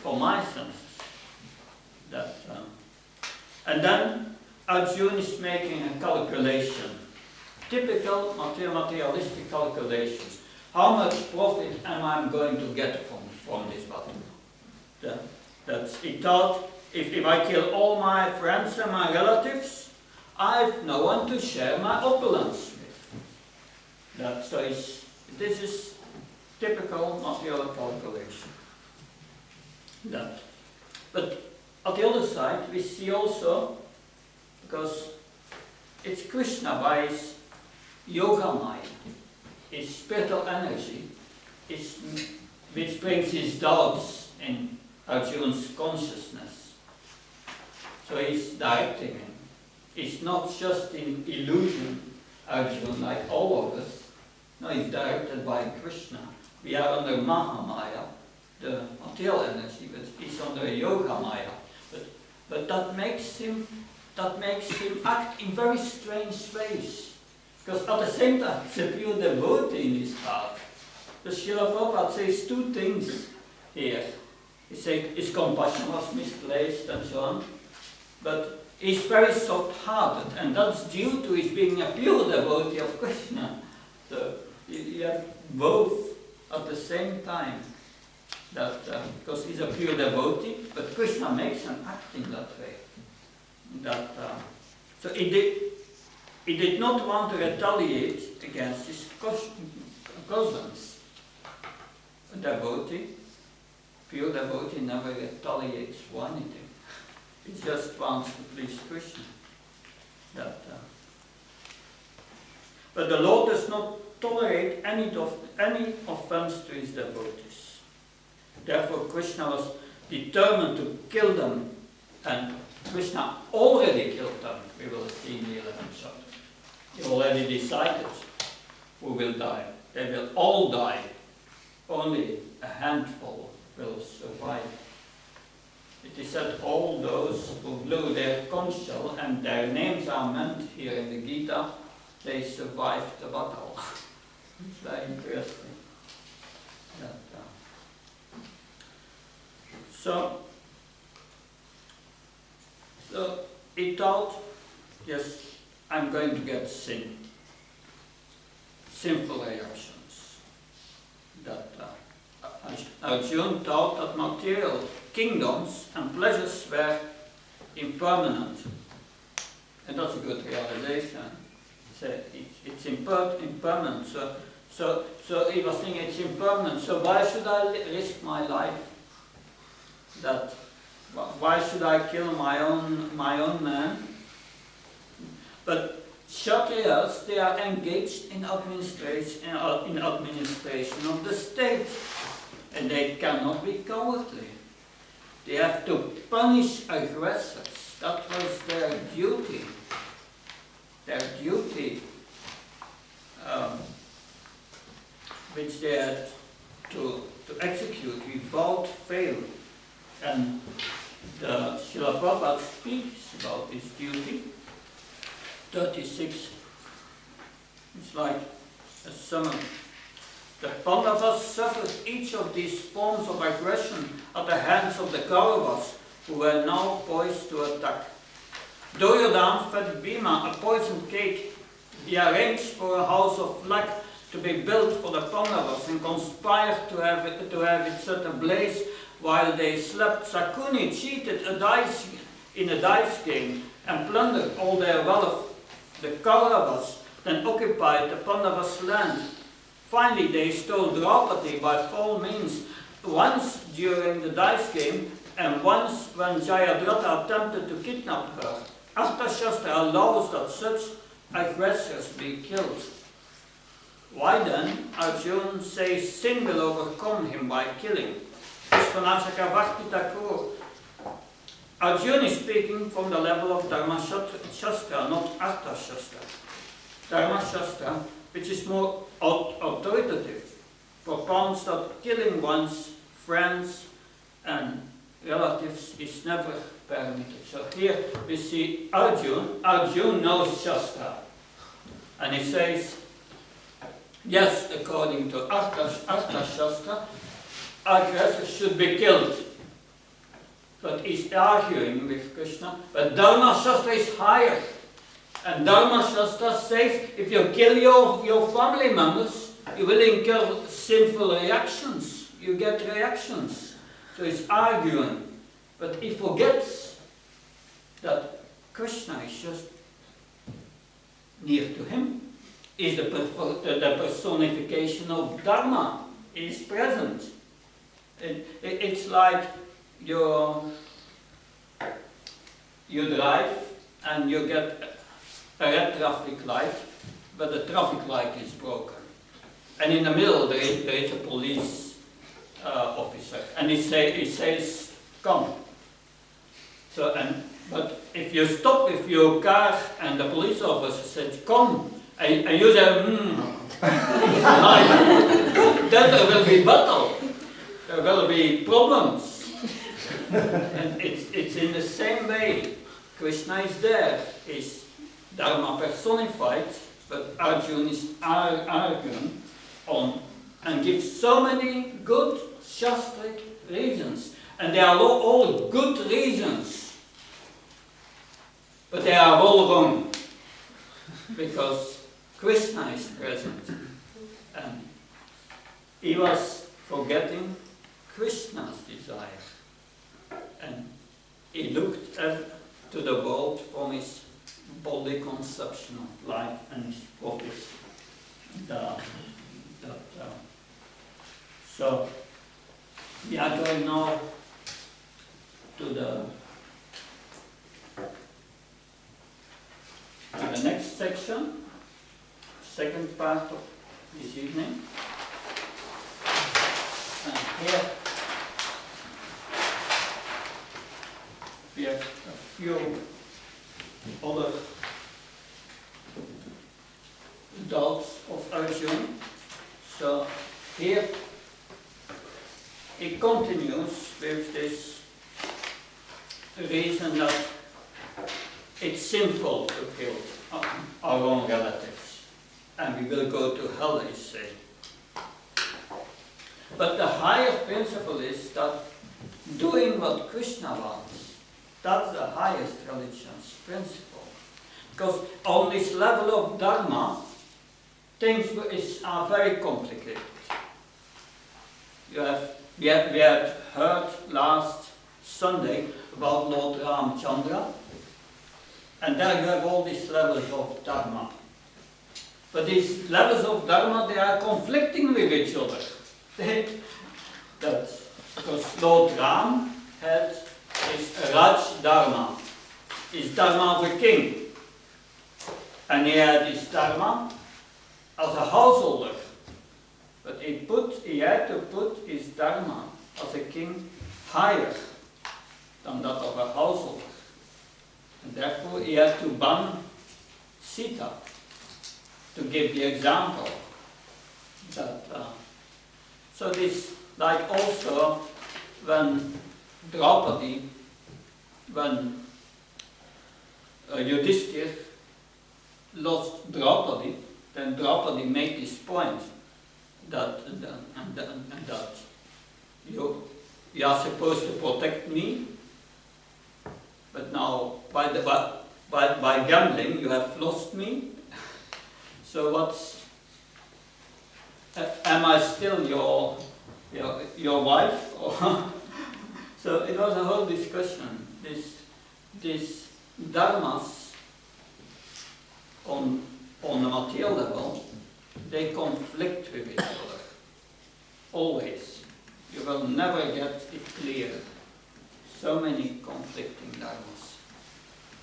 for my senses. And then Arjuna is making a calculation. Typical materialistic calculation. How much profit am I going to get from this battle? He thought, if I kill all my friends and my relatives, I've no one to share my opulence with. This is typical material calculation. But on the other side, we see also, because it's Krishna by his yoga mind, his spiritual energy, which brings his doubts in Arjuna's consciousness. So he's directing him. It's not just in illusion, Arjuna, like all of us. No, he's directed by Krishna. We are under Mahamaya, the material energy, but he's under Yoga Maya. But that makes him act in very strange ways. Because at the same time, it's a pure devotee in his heart. The Srila Prabhupada says two things here. He says his compassion was misplaced and so on. But he's very soft-hearted, and that's due to his being a pure devotee of Krishna. So you have both at the same time. Because he's a pure devotee, but Krishna makes him act in that way. So he did not want to retaliate against his cousins. A devotee, pure devotee, never retaliates for anything. He just wants to please Krishna. But the Lord does not tolerate any offense to his devotees. Therefore, Krishna was determined to kill them, and Krishna already killed them. We will see in the 11th chapter. He already decided who will die. They will all die. Only a handful will survive. it is said all those who blew their conch shell, and their names are meant here in the Gita, they survived the battle. It's very interesting. That, so he thought, yes, I'm going to get sinful reactions. That Arjuna thought that material kingdoms and pleasures were impermanent, and that's a good realization. So it's impermanent. So he was thinking it's impermanent. So why should I risk my life? Why should I kill my own man? But Kshatriyas, they are engaged in administration of the state, and they cannot be cowardly. They have to punish aggressors. That was their duty. Their duty, which they had to execute without fail. And the Srila Prabhupada speaks about this duty. 36. It's like a summary. The Pandavas suffered each of these forms of aggression at the hands of the Kauravas, who were now poised to attack. Duryodhana fed Bhima a poisoned cake. He arranged for a house of flax to be built for the Pandavas and conspired to have it set ablaze while they slept. Sakuni cheated in a dice game and plundered all their wealth. The Kauravas then occupied the Pandavas' land. Finally, they stole Draupadi by foul means, once during the dice game and once when Jayadratha attempted to kidnap her. Arthashastra allows that such aggressors be killed. Why then, Arjuna says sin will overcome him by killing? Arjuna is speaking from the level of Dharma Shastra, not Artha Shastra. Dharma Shastra, which is more authoritative, propounds that killing one's friends and relatives is never permitted. So here we see Arjuna. Arjuna knows Shastra. And he says, yes, according to Artha Shastra, aggressors should be killed. But he's arguing with Krishna. But Dharma Shastra is higher. And Dharma Shastra says, if you kill your family members, you will incur sinful reactions. You get reactions. So he's arguing. But he forgets that Krishna is just near to him. Is the personification of Dharma. He is present. It's like you drive and you get a red traffic light, but the traffic light is broken. And in the middle there is a police officer, and he says, come. But if you stop with your car and the police officer says, come, and you say, then there will be battle. There will be problems. And it's in the same way. Krishna is there, is Dharma personified, but Arjuna is arguing on and gives so many good Shastric reasons. And they are all good reasons. But they are all wrong. Because Krishna is present. And he was forgetting Krishna's desire. And he looked to the world from his body conception of life and his profit. So we are going now to the next section, second part of this evening. And here we have a few other doubts of Arjuna. So here he continues with this reason that it's sinful to kill our own relatives, and we will go to hell, they say. But the higher principle is that doing what Krishna wants, that's the highest religion's principle. Because on this level of dharma, things are very complicated. We had heard last Sunday about Lord Ramchandra, and there you have all these levels of dharma. But these levels of dharma, they are conflicting with each other. Because Lord Ram had his Raj Dharma, his Dharma of a king. And he had his Dharma as a householder. But he had to put his Dharma as a king higher than that of a householder. And therefore he had to ban Sita, to give the example. So this, like also when Draupadi, when Yudhishthir lost Draupadi, then Draupadi made this point that you are supposed to protect me, but now by gambling you have lost me. So am I still your wife? So it was a whole discussion. This dharmas on the material level, they conflict with each other. Always. You will never get it clear. So many conflicting dharmas.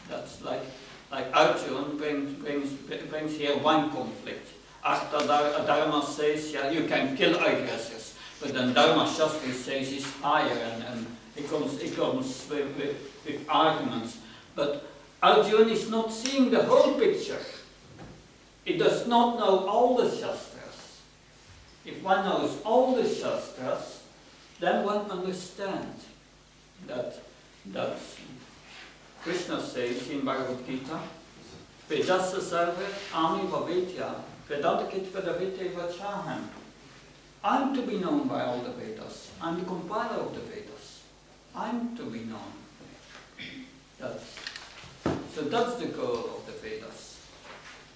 That's like Arjuna brings here one conflict. Artha Dharma says, yeah, you can kill aggressors, but then Dharma Shastri says it's higher, and it comes with arguments. But Arjuna is not seeing the whole picture. He does not know all the Shastras. If one knows all the Shastras, then one understands that Krishna says in Bhagavad Gita, Vedasa sarve ami vavidya, Vedantakit vedavite vachaham. I'm to be known by all the Vedas. I'm the compiler of the Vedas. I'm to be known. So that's the goal of the Vedas.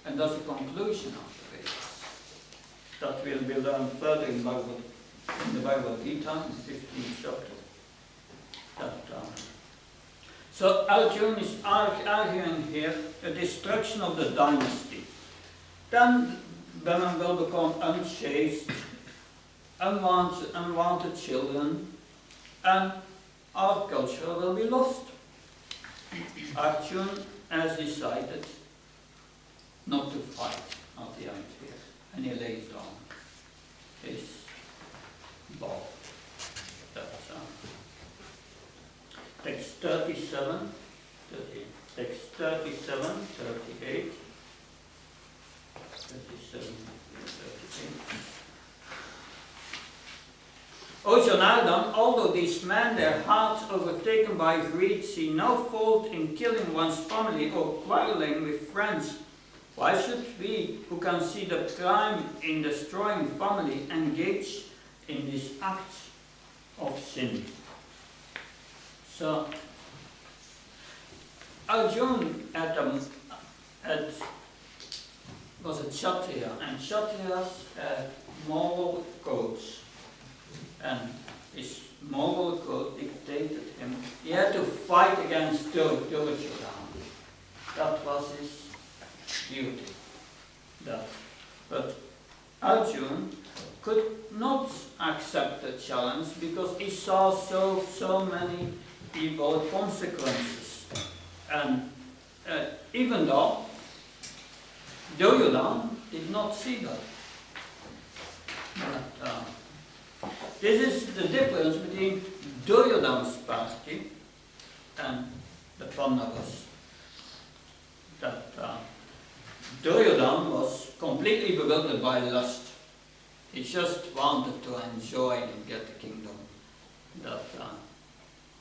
And that's the conclusion of the Vedas. That will be learned further in the Bhagavad Gita, in the 15th chapter. So Arjuna is arguing here the destruction of the dynasty. Then women will become unchaste, unwanted children, and our culture will be lost. Arjuna has decided not to fight at the end here, and he lays down his bow. Text 37, 38. 37, 38. O Janardhan, although these men, their hearts overtaken by greed, see no fault in killing one's family or quarreling with friends, why should we, who can see the crime in destroying family, engage in this act of sin? So, Arjuna was a Kshatriya, and Kshatriyas had moral codes, and his moral code dictated him. He had to fight against Duryodhana. That was his duty. But Arjuna could not accept the challenge because he saw so many evil consequences. And even though Duryodhana did not see that. But, this is the difference between Duryodhana's party and the Pandavas. That Duryodhana was completely bewildered by lust. He just wanted to enjoy and get the kingdom. That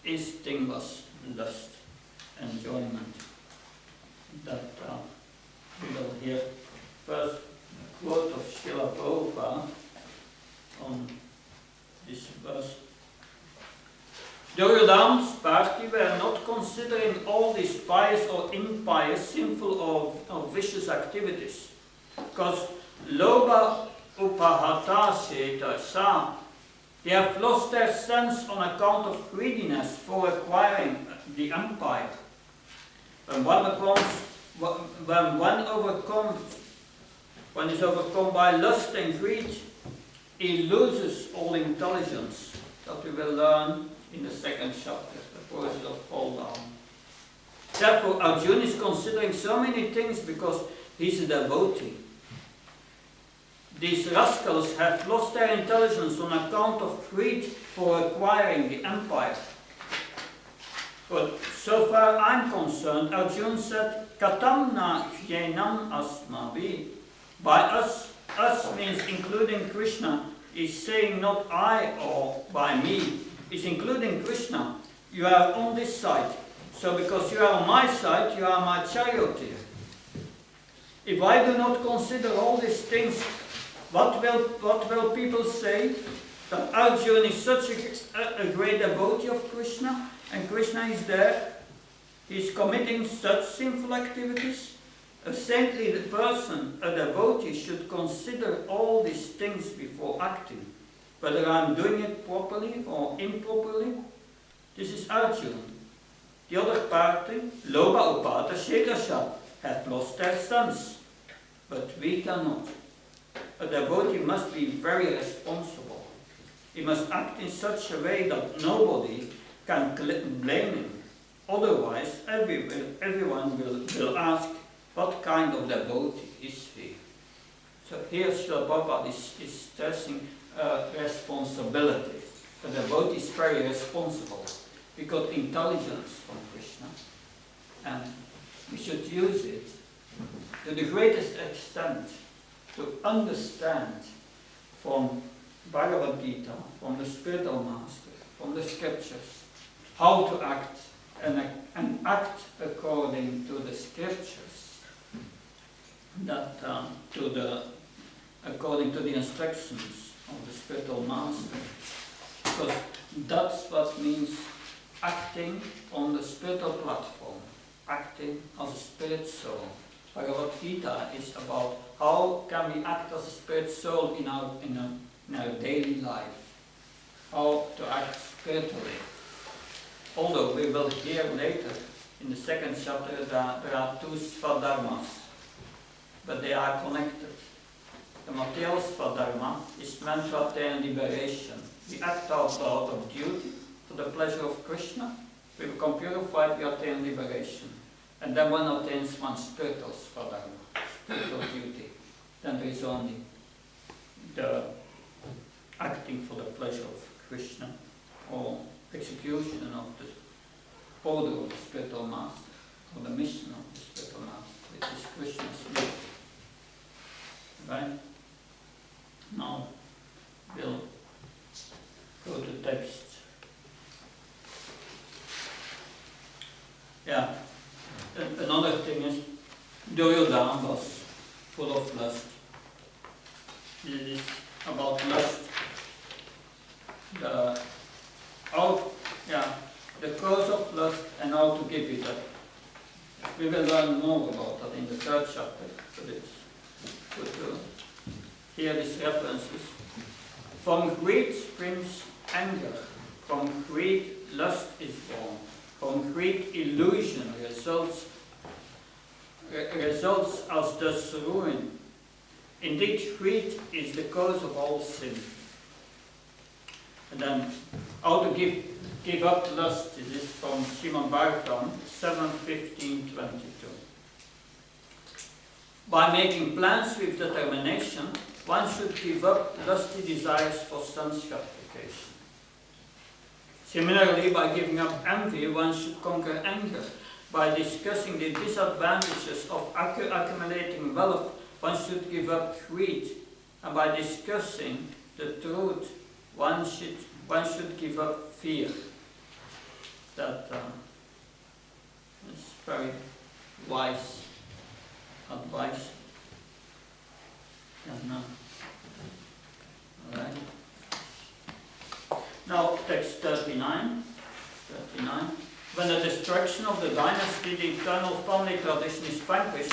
his thing was lust, enjoyment. That we will hear first a quote of Srila Prabhupada on this verse. Duryodhana's party were not considering all these pious or impious, sinful or vicious activities, because Loba Upahata Setasa, they have lost their sense on account of greediness for acquiring the empire. When one is overcome by lust and greed, he loses all intelligence. That we will learn in the second chapter, the person will fall down. Therefore, Arjuna is considering so many things because he's a devotee. These rascals have lost their intelligence on account of greed for acquiring the empire. But so far I'm concerned, Arjuna said, Katamna Hyenam Asmavi. By us means including Krishna, is saying not I or by me, is including Krishna. You are on this side. So because you are on my side, you are my charioteer. If I do not consider all these things, what will people say? That Arjuna is such a great devotee of Krishna, and Krishna is there. He is committing such sinful activities. A saintly person, a devotee, should consider all these things before acting. Whether I'm doing it properly or improperly. This is Arjuna. The other party, Loba Upata Shekasha, have lost their sense. But we cannot. A devotee must be very responsible. He must act in such a way that nobody can blame him. Otherwise, everyone will ask, what kind of devotee is he? So here Srila Prabhupada is stressing responsibility. The devotee is very responsible. We got intelligence from Krishna, and we should use it to the greatest extent to understand from Bhagavad Gita, from the spiritual master, from the scriptures, how to act and act according to the scriptures, that according to the instructions of the spiritual master, because that's what means acting on the spiritual platform, acting as a spirit soul. Bhagavad Gita is about how can we act as a spirit soul in our daily life, how to act spiritually. Although we will hear later in the second chapter that there are two svadharmas, but they are connected. The material svadharma is meant to attain liberation. We act out of duty for the pleasure of Krishna. We become purified, we attain liberation. And then one attains one's spiritual svadharma, spiritual duty. Then there is only the acting for the pleasure of Krishna, or execution of the order of the spiritual master, or the mission of the spiritual master, which is Krishna's mission. Right? Now we'll go to text. Yeah. Another thing is, Duryodhana was full of lust. It is about lust. The cause of lust and how to give it up. We will learn more about that in the third chapter, but it's good to hear these references. From greed springs anger. From greed, lust is born. From greed, illusion results as thus ruin. Indeed, greed is the cause of all sin. And then, how to give up lust. This is from Srimad Bhagavatam 7:15-22. By making plans with determination, one should give up lusty desires for sense gratification. Similarly, by giving up envy, one should conquer anger. By discussing the disadvantages of accumulating wealth, one should give up greed. And by discussing the truth, one should give up fear. That very wise advice. And, all right. Now, text 39. When the destruction of the dynasty, the eternal family tradition is vanquished,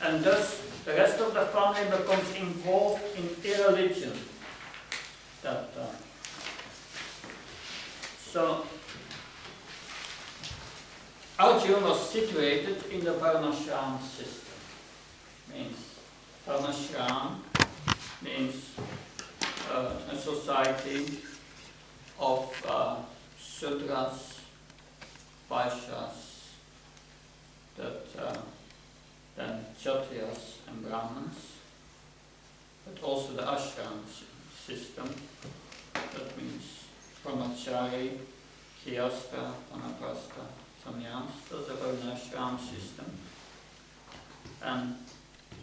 and thus the rest of the family becomes involved in irreligion. So, Arjuna was situated in the Varnashram system. Varnashram means a society of Sudras, Vaishyas, then Kshatriyas and Brahmins, but also the ashram system. That means Brahmachari, Khyasta, Anaprastha, Sannyas. That's a Varnashram system. And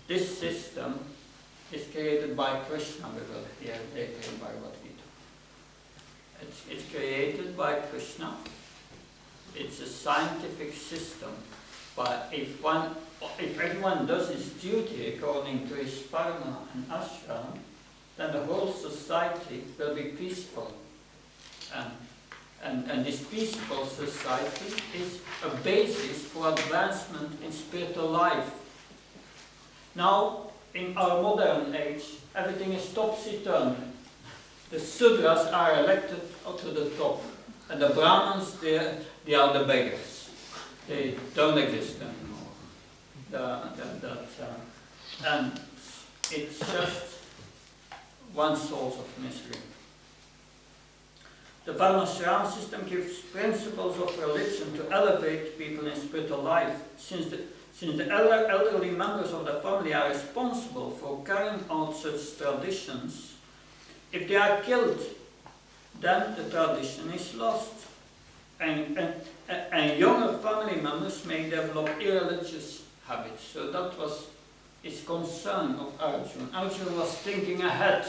this system is created by Krishna. We will hear later in Bhagavad Gita. It's created by Krishna. It's a scientific system. But if everyone does his duty according to his varna and ashram, then the whole society will be peaceful. And this peaceful society is a basis for advancement in spiritual life. Now, in our modern age, everything is topsy-turvy. The Sudras are elected to the top, and the Brahmins, they are the beggars. They don't exist anymore. And it's just one source of misery. The Varnashram system gives principles of religion to elevate people in spiritual life, since the elderly members of the family are responsible for carrying out such traditions. If they are killed, then the tradition is lost. And younger family members may develop irreligious habits. So that was his concern of Arjuna. Arjuna was thinking ahead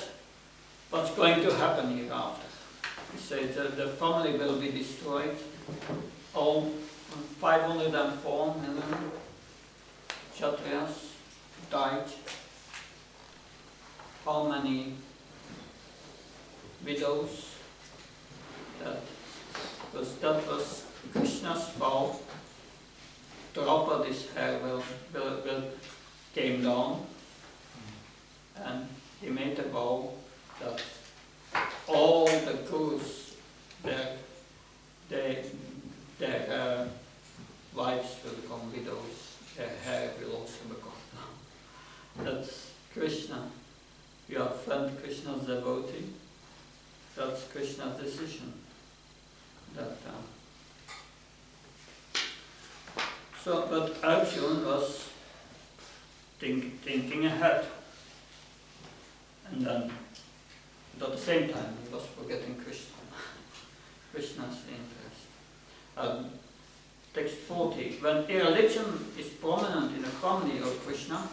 what's going to happen hereafter. He said that the family will be destroyed. All 504 million Kshatriyas died. How many widows? That was Krishna's vow. Draupadi's hair came down, and he made a vow that all the Kurus, their wives will become widows, their hair will also become down. That's Krishna. You are friend Krishna's devotee. That's Krishna's decision. But Arjuna was thinking ahead, and then at the same time he was forgetting Krishna's interest. Text 40. When irreligion is prominent in the family of Krishna,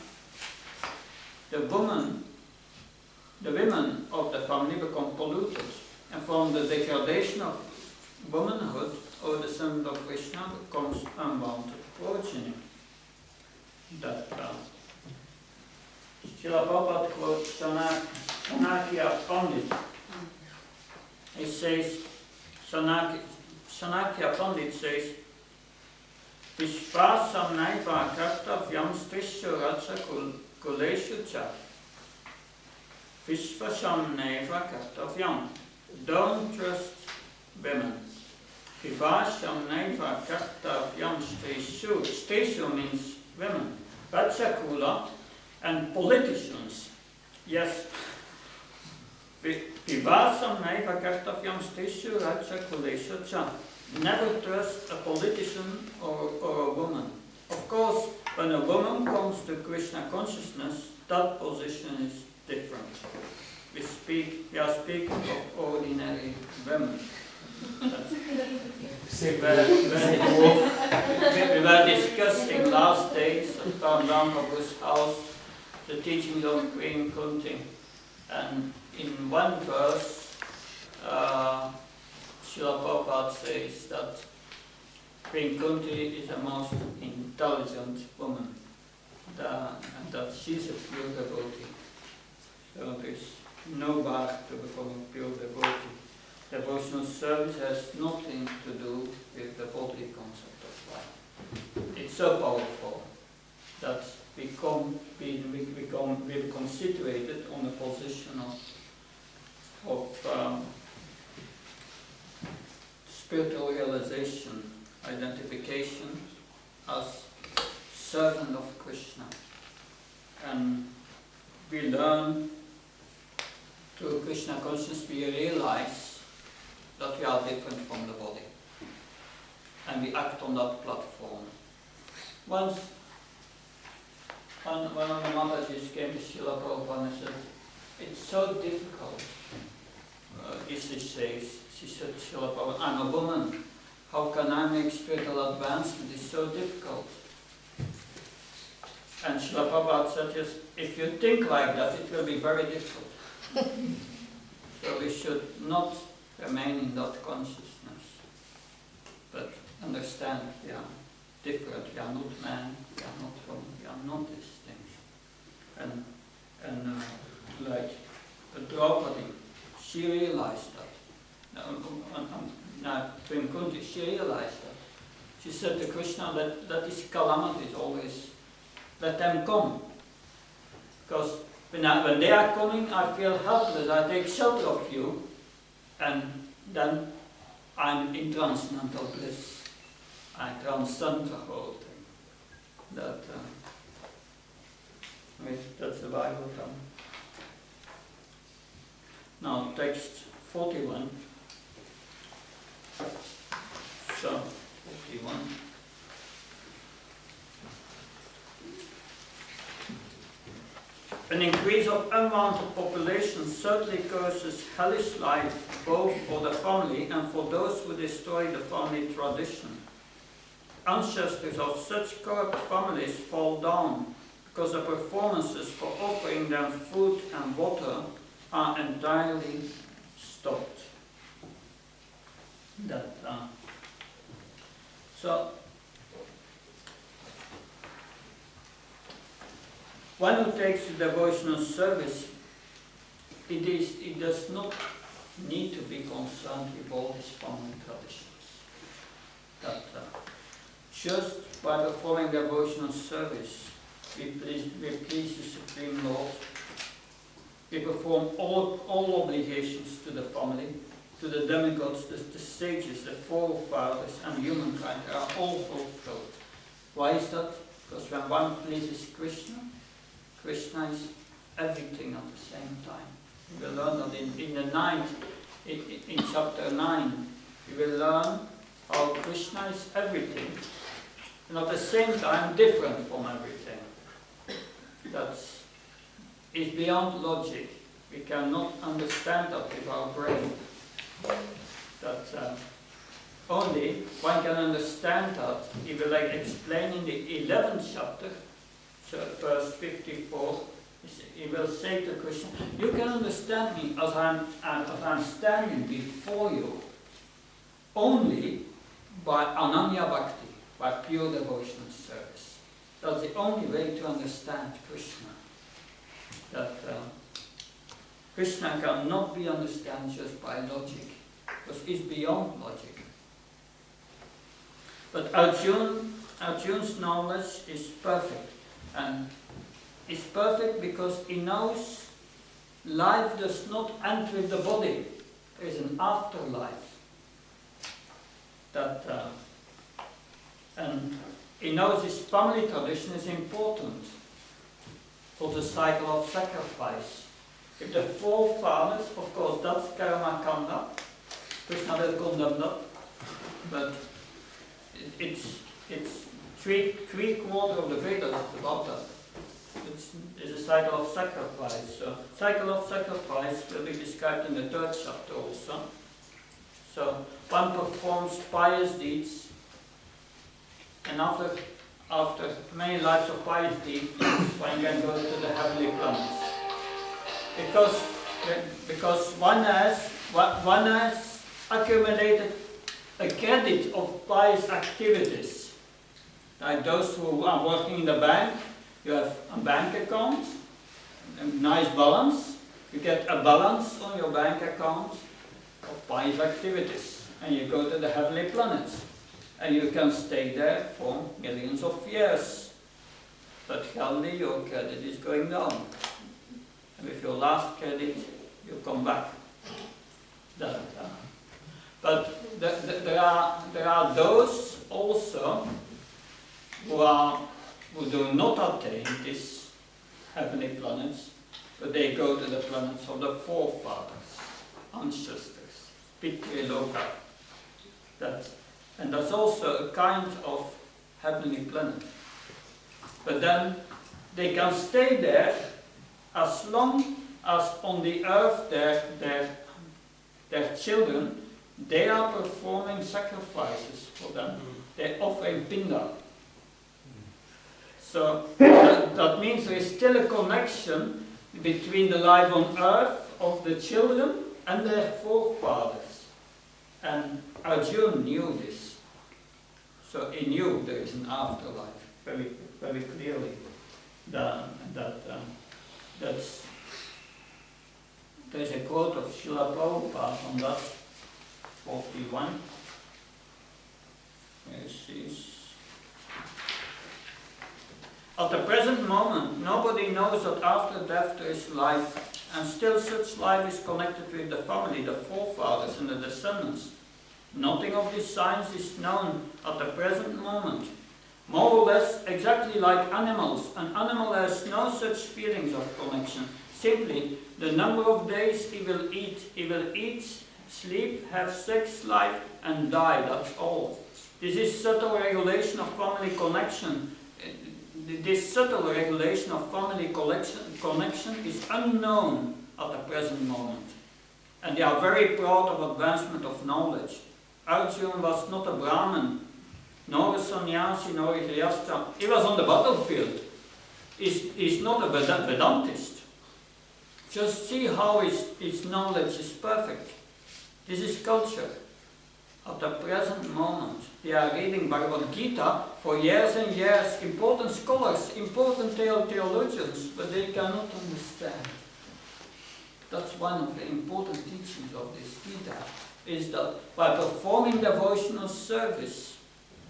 the women of the family become polluted, and from the degradation of womanhood, or the son of Krishna becomes unwanted progeny. Srila Prabhupada quotes Chanakya Pandit. He says, Chanakya Pandit says, Vishvasam naiva kartavyam strishu raja kuleshu cha. Vishvasam naiva kartavyam. Don't trust women. Vivasham naiva kartavyam strishu. Strishu means women. Rajakula and politicians. Yes. Vivasam naiva kartavyam strishu rajakuleshu cha. Never trust a politician or a woman. Of course, when a woman comes to Krishna consciousness, that position is different. We are speaking of ordinary women. We were discussing last days at Ram Prabhu's house the teachings of Queen Kunti, and in one verse Srila Prabhupada says that Queen Kunti is the most intelligent woman, and that she's a pure devotee. So there's no bar to become a pure devotee. Devotional service has nothing to do with the body concept of life. It's so powerful that we become situated on a position of spiritual realization, identification as servant of Krishna. And we learn through Krishna consciousness, we realize that we are different from the body. And we act on that platform. Once, one of the Matajis came to Srila Prabhupada and said, it's so difficult. She said, Srila Prabhupada, I'm a woman. How can I make spiritual advancement? It's so difficult. And Srila Prabhupada said, yes, if you think like that, it will be very difficult. So we should not remain in that consciousness, but understand we are different, we are not man, we are not woman, we are not these things. And like Draupadi, she realized that. Queen Kunti, she realized that. She said to Krishna that these calamities always, let them come. Because when they are coming, I feel helpless, I take shelter of you, and then I'm in transcendental bliss. I transcend the whole thing. That's the Bible term. Now, text 41. So, 41. An increase of unwanted population certainly causes hellish life both for the family and for those who destroy the family tradition. Ancestors of such corrupt families fall down because the performances for offering them food and water are entirely stopped. One who takes the devotional service, it does not need to be concerned with all these family traditions. Just by performing devotional service, we please the Supreme Lord. We perform all obligations to the family, to the demigods, the sages, the forefathers, and humankind are all fulfilled. Why is that? Because when one pleases Krishna, Krishna is everything at the same time. We will learn that in chapter 9, we will learn how Krishna is everything, and at the same time different from everything. That is beyond logic. We cannot understand that with our brain. Only one can understand that if we explain in the 11th chapter, so verse 54, he will say to Krishna, you can understand me as I'm standing before you only by Ananya Bhakti, by pure devotional service. That's the only way to understand Krishna. Krishna cannot be understood just by logic, because it's beyond logic. But Arjuna's knowledge is perfect. And it's perfect because he knows life does not end with the body. There is an afterlife. And he knows his family tradition is important for the cycle of sacrifice. If the forefathers, of course, that's karma kanda. Krishna will condemn that. But it's three quarters of the Vedas about that. It's a cycle of sacrifice. So, cycle of sacrifice will be described in the 3rd chapter also. So, one performs pious deeds, and after many lives of pious deeds, one can go to the heavenly planets. Because one has accumulated a credit of pious activities. Like those who are working in the bank, you have a bank account, a nice balance. You get a balance on your bank account of pious activities. And you go to the heavenly planets. And you can stay there for millions of years. But healthy, your credit is going down. And with your last credit, you come back. But there are those also who do not attain these heavenly planets, but they go to the planets of the forefathers, ancestors, Pitri Loka. And that's also a kind of heavenly planet. But then they can stay there as long as on the earth their children, they are performing sacrifices for them. They're offering pinda. So that means there is still a connection between the life on earth of the children and their forefathers. And Arjuna knew this. So he knew there is an afterlife very, very clearly. There's a quote of Srila Prabhupada on that, 41. At the present moment, nobody knows that after death there is life, and still such life is connected with the family, the forefathers and the descendants. Nothing of this science is known at the present moment. More or less exactly like animals, an animal has no such feelings of connection. Simply, the number of days he will eat, sleep, have sex life, and die, that's all. This is subtle regulation of family connection. This subtle regulation of family connection is unknown at the present moment. And they are very proud of advancement of knowledge. Arjuna was not a Brahmin, nor a sannyasi, nor a Grihastha. He was on the battlefield. He's not a Vedantist. Just see how his knowledge is perfect. This is culture. At the present moment, they are reading Bhagavad Gita for years and years, important scholars, important theologians, but they cannot understand. That's one of the important teachings of this Gita, is that by performing devotional service,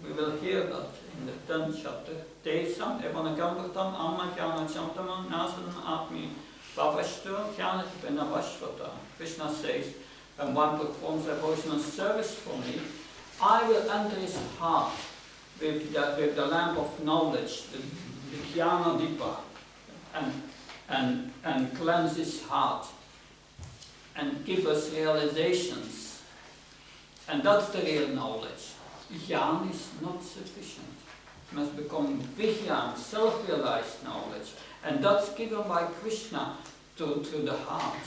we will hear that in the 10th chapter, Tesam Evanakampatam Amma Jnana Chantamam Nasan Atmi Bhavashtu Jnana Penavashvata. Krishna says, when one performs devotional service for me, I will enter his heart with the lamp of knowledge, the Jnana Dipa, and cleanse his heart and give us realizations. And that's the real knowledge. Jnana is not sufficient. It must become Vijnana, self-realized knowledge. And that's given by Krishna to the heart.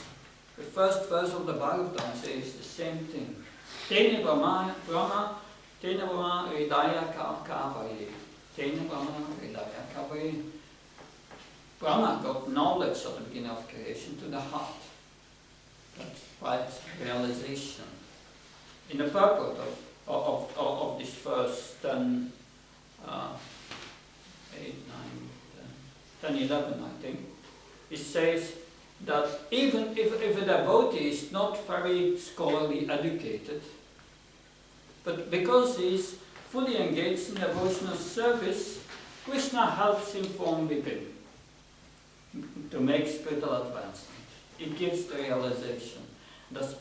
The first verse of the Bhagavatam says the same thing. Tena Brahma Hridaya Kavaye. Tena Brahma Hridaya Kavaye. Brahma got knowledge at the beginning of creation to the heart. That's right realization. In the purport of this verse 10, 11, I think, it says that even if a devotee is not very scholarly educated, but because he is fully engaged in devotional service, Krishna helps him from within to make spiritual advancement. He gives the realization. That's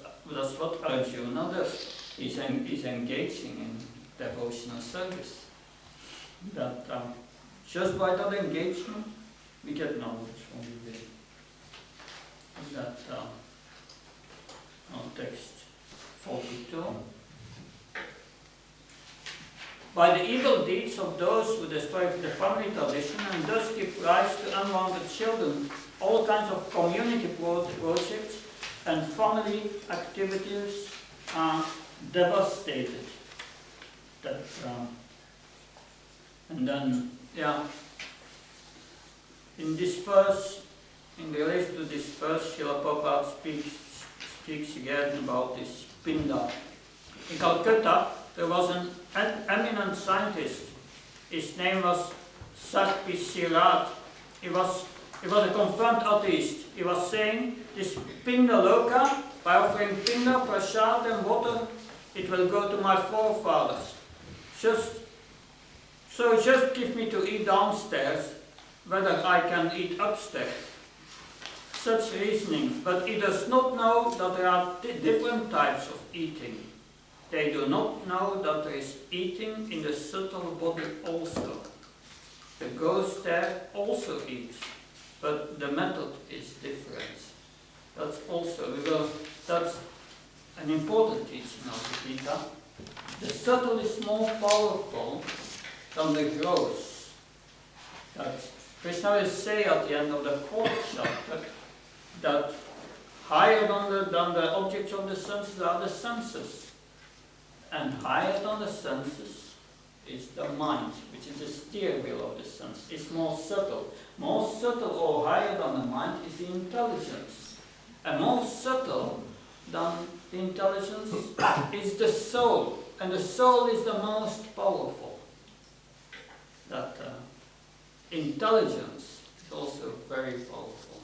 what Arjuna does. He's engaging in devotional service. That just by that engagement, we get knowledge from within. That on text 42. By the evil deeds of those who destroy the family tradition and thus give rise to unwanted children, all kinds of community projects and family activities are devastated. And then, in this verse, in relation to this verse, Srila Prabhupada speaks again about this pinda. In Calcutta, there was an eminent scientist. His name was Sarpisirat. He was a confirmed atheist. He was saying, this Pinda Loka, by offering Pinda, Prasad and water, it will go to my forefathers. Just give me to eat downstairs, whether I can eat upstairs. Such reasoning, but he does not know that there are different types of eating. They do not know that there is eating in the subtle body also. The ghost there also eats, but the method is different. That's an important teaching of the Gita. The subtle is more powerful than the gross. That Krishna will say at the end of the 4th chapter that higher than the objects of the senses are the senses, and higher than the senses is the mind, which is the steering wheel of the sense. It's more subtle. More subtle or higher than the mind is the intelligence, and more subtle than the intelligence is the soul, and the soul is the most powerful. That intelligence is also very powerful.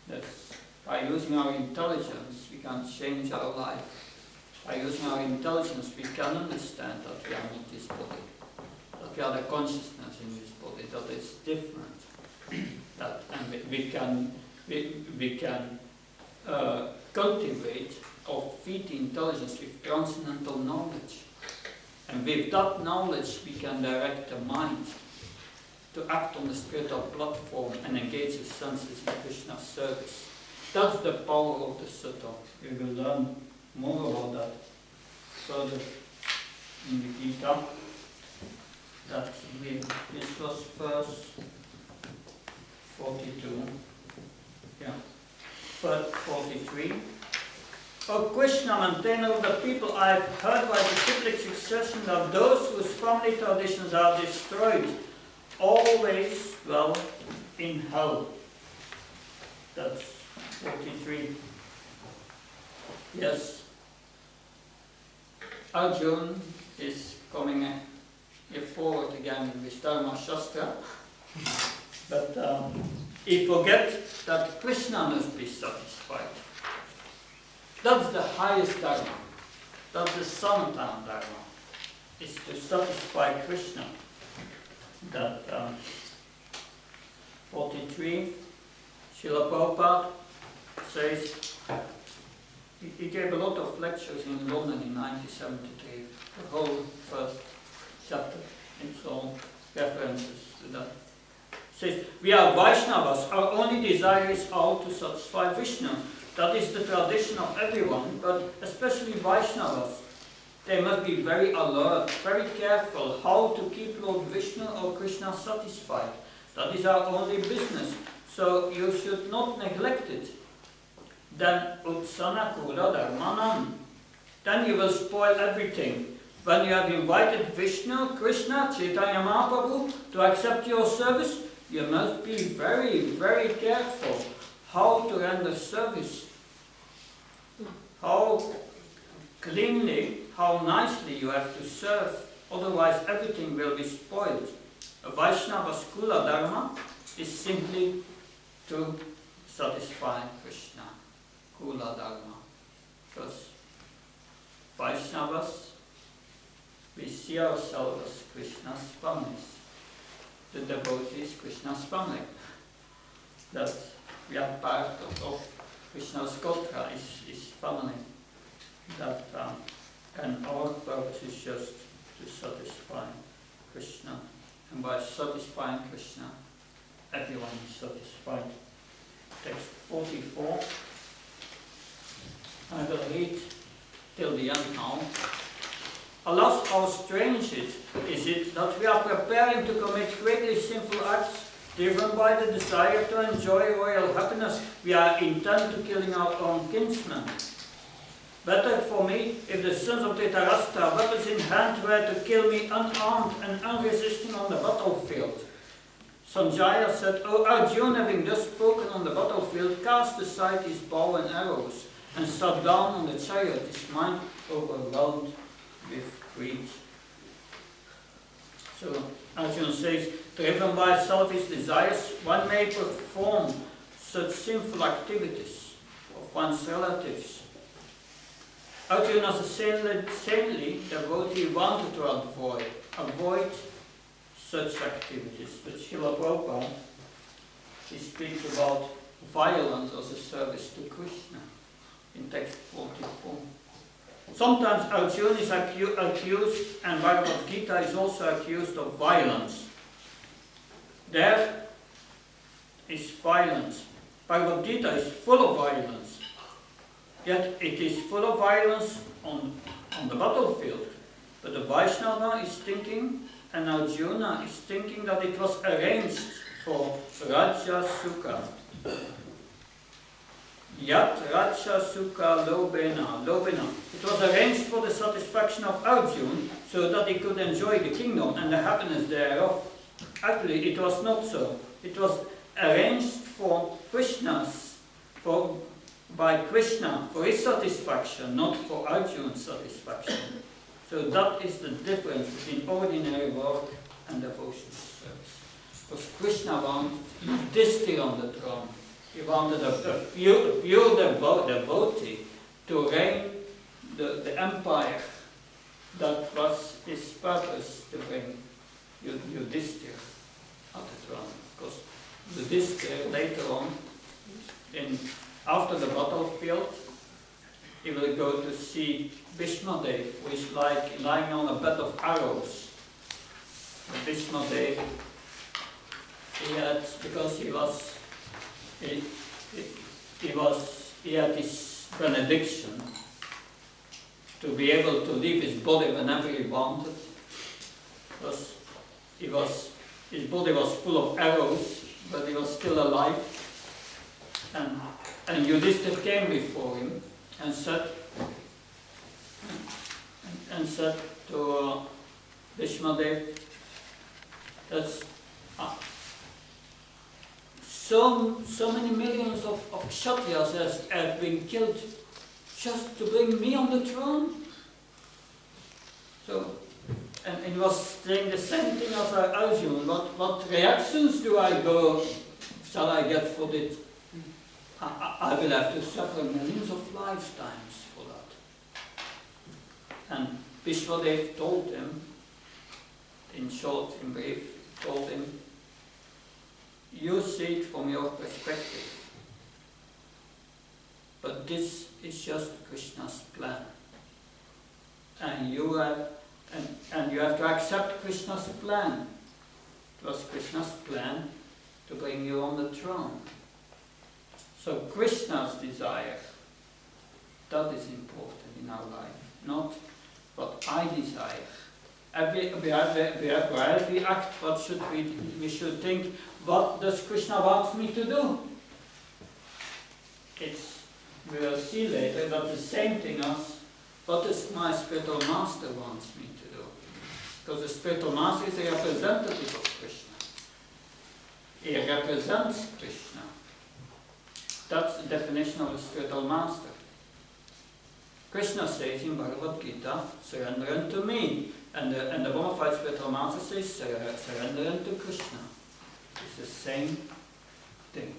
That's, by using our intelligence, we can change our life. By using our intelligence, we can understand that we are not this body, that we are the consciousness in this body, that it's different. And we can cultivate or feed the intelligence with transcendental knowledge. And with that knowledge, we can direct the mind to act on the spiritual platform and engage the senses in Krishna's service. That's the power of the subtle. We will learn more about that further in the Gita. This was verse 42. Yeah. Verse 43. O Krishna, maintainer of the people, I have heard by the cyclic succession that those whose family traditions are destroyed always dwell in hell. That's 43. Yes. Arjuna is coming here forward again with Dharma Shastra, but he forgets that Krishna must be satisfied. That's the highest Dharma. That's the Sanatana Dharma. Is to satisfy Krishna. That 43, Srila Prabhupada says, he gave a lot of lectures in London in 1973, the whole first chapter, it's all references to that. Says, we are Vaishnavas, our only desire is all to satisfy Vishnu. That is the tradition of everyone, but especially Vaishnavas. They must be very alert, very careful how to keep Lord Vishnu or Krishna satisfied. That is our only business, so you should not neglect it. Then utsana kula dharmanam. Then you will spoil everything. When you have invited Vishnu, Krishna, Chaitanya Mahaprabhu to accept your service, you must be very, very careful how to render service. How cleanly, how nicely you have to serve, otherwise everything will be spoiled. A Vaishnava's Kula Dharma is simply to satisfy Krishna. Kula Dharma. Because Vaishnavas, we see ourselves as Krishna's families. The devotees, Krishna's family. That we are part of Krishna's Gotra, his family. That and our purpose is just to satisfy Krishna. And by satisfying Krishna, everyone is satisfied. Text 44. I will read till the end now. Alas, how strange is it that we are preparing to commit greatly sinful acts, driven by the desire to enjoy royal happiness. We are intent to killing our own kinsmen. Better for me if the sons of Dhritarashtra, weapons in hand, were to kill me unarmed and unresisting on the battlefield. Sanjaya said, O Arjuna, having thus spoken on the battlefield, cast aside his bow and arrows, and sat down on the chariot, his mind overwhelmed with greed. So Arjuna says, driven by selfish desires, one may perform such sinful activities of one's relatives. Arjuna, as a saintly devotee, wanted to avoid such activities. But Srila Prabhupada, he speaks about violence as a service to Krishna in text 44. Sometimes Arjuna is accused, and Bhagavad Gita is also accused of violence. There is violence. Bhagavad Gita is full of violence. Yet it is full of violence on the battlefield. But the Vaishnava is thinking, and Arjuna is thinking, that it was arranged for Raja Sukha. Yat Raja Sukha Lobena. It was arranged for the satisfaction of Arjuna, so that he could enjoy the kingdom and the happiness thereof. Actually, it was not so. It was arranged for by Krishna, for his satisfaction, not for Arjuna's satisfaction. So that is the difference between ordinary work and devotional service. Because Krishna wanted Yudhishthira on the throne. He wanted a pure devotee to reign the empire. That was his purpose, to bring Yudhishthira at the throne. Because Yudhishthira later on, after the battlefield, he will go to see Bhishma Dev, who is lying on a bed of arrows. Bhishma Dev, he had this benediction to be able to leave his body whenever he wanted. Because his body was full of arrows, but he was still alive. And Yudhishthira came before him and said to Bhishma Dev, that's so many millions of Kshatriyas have been killed just to bring me on the throne. So, and he was saying the same thing as Arjuna. What reactions shall I get for this? I will have to suffer millions of lifetimes for that. And Bhishma Dev told him, in short, in brief, told him, you see it from your perspective, but this is just Krishna's plan. And you have to accept Krishna's plan. It was Krishna's plan to bring you on the throne. So Krishna's desire, that is important in our life, not what I desire. Wherever we act, what should we should think, what does Krishna want me to do? We will see later that the same thing as what does my spiritual master wants me to do? Because the spiritual master is a representative of Krishna. He represents Krishna. That's the definition of a spiritual master. Krishna says in Bhagavad Gita, surrender unto me. And the bona fide spiritual master says, surrender unto Krishna. It's the same thing.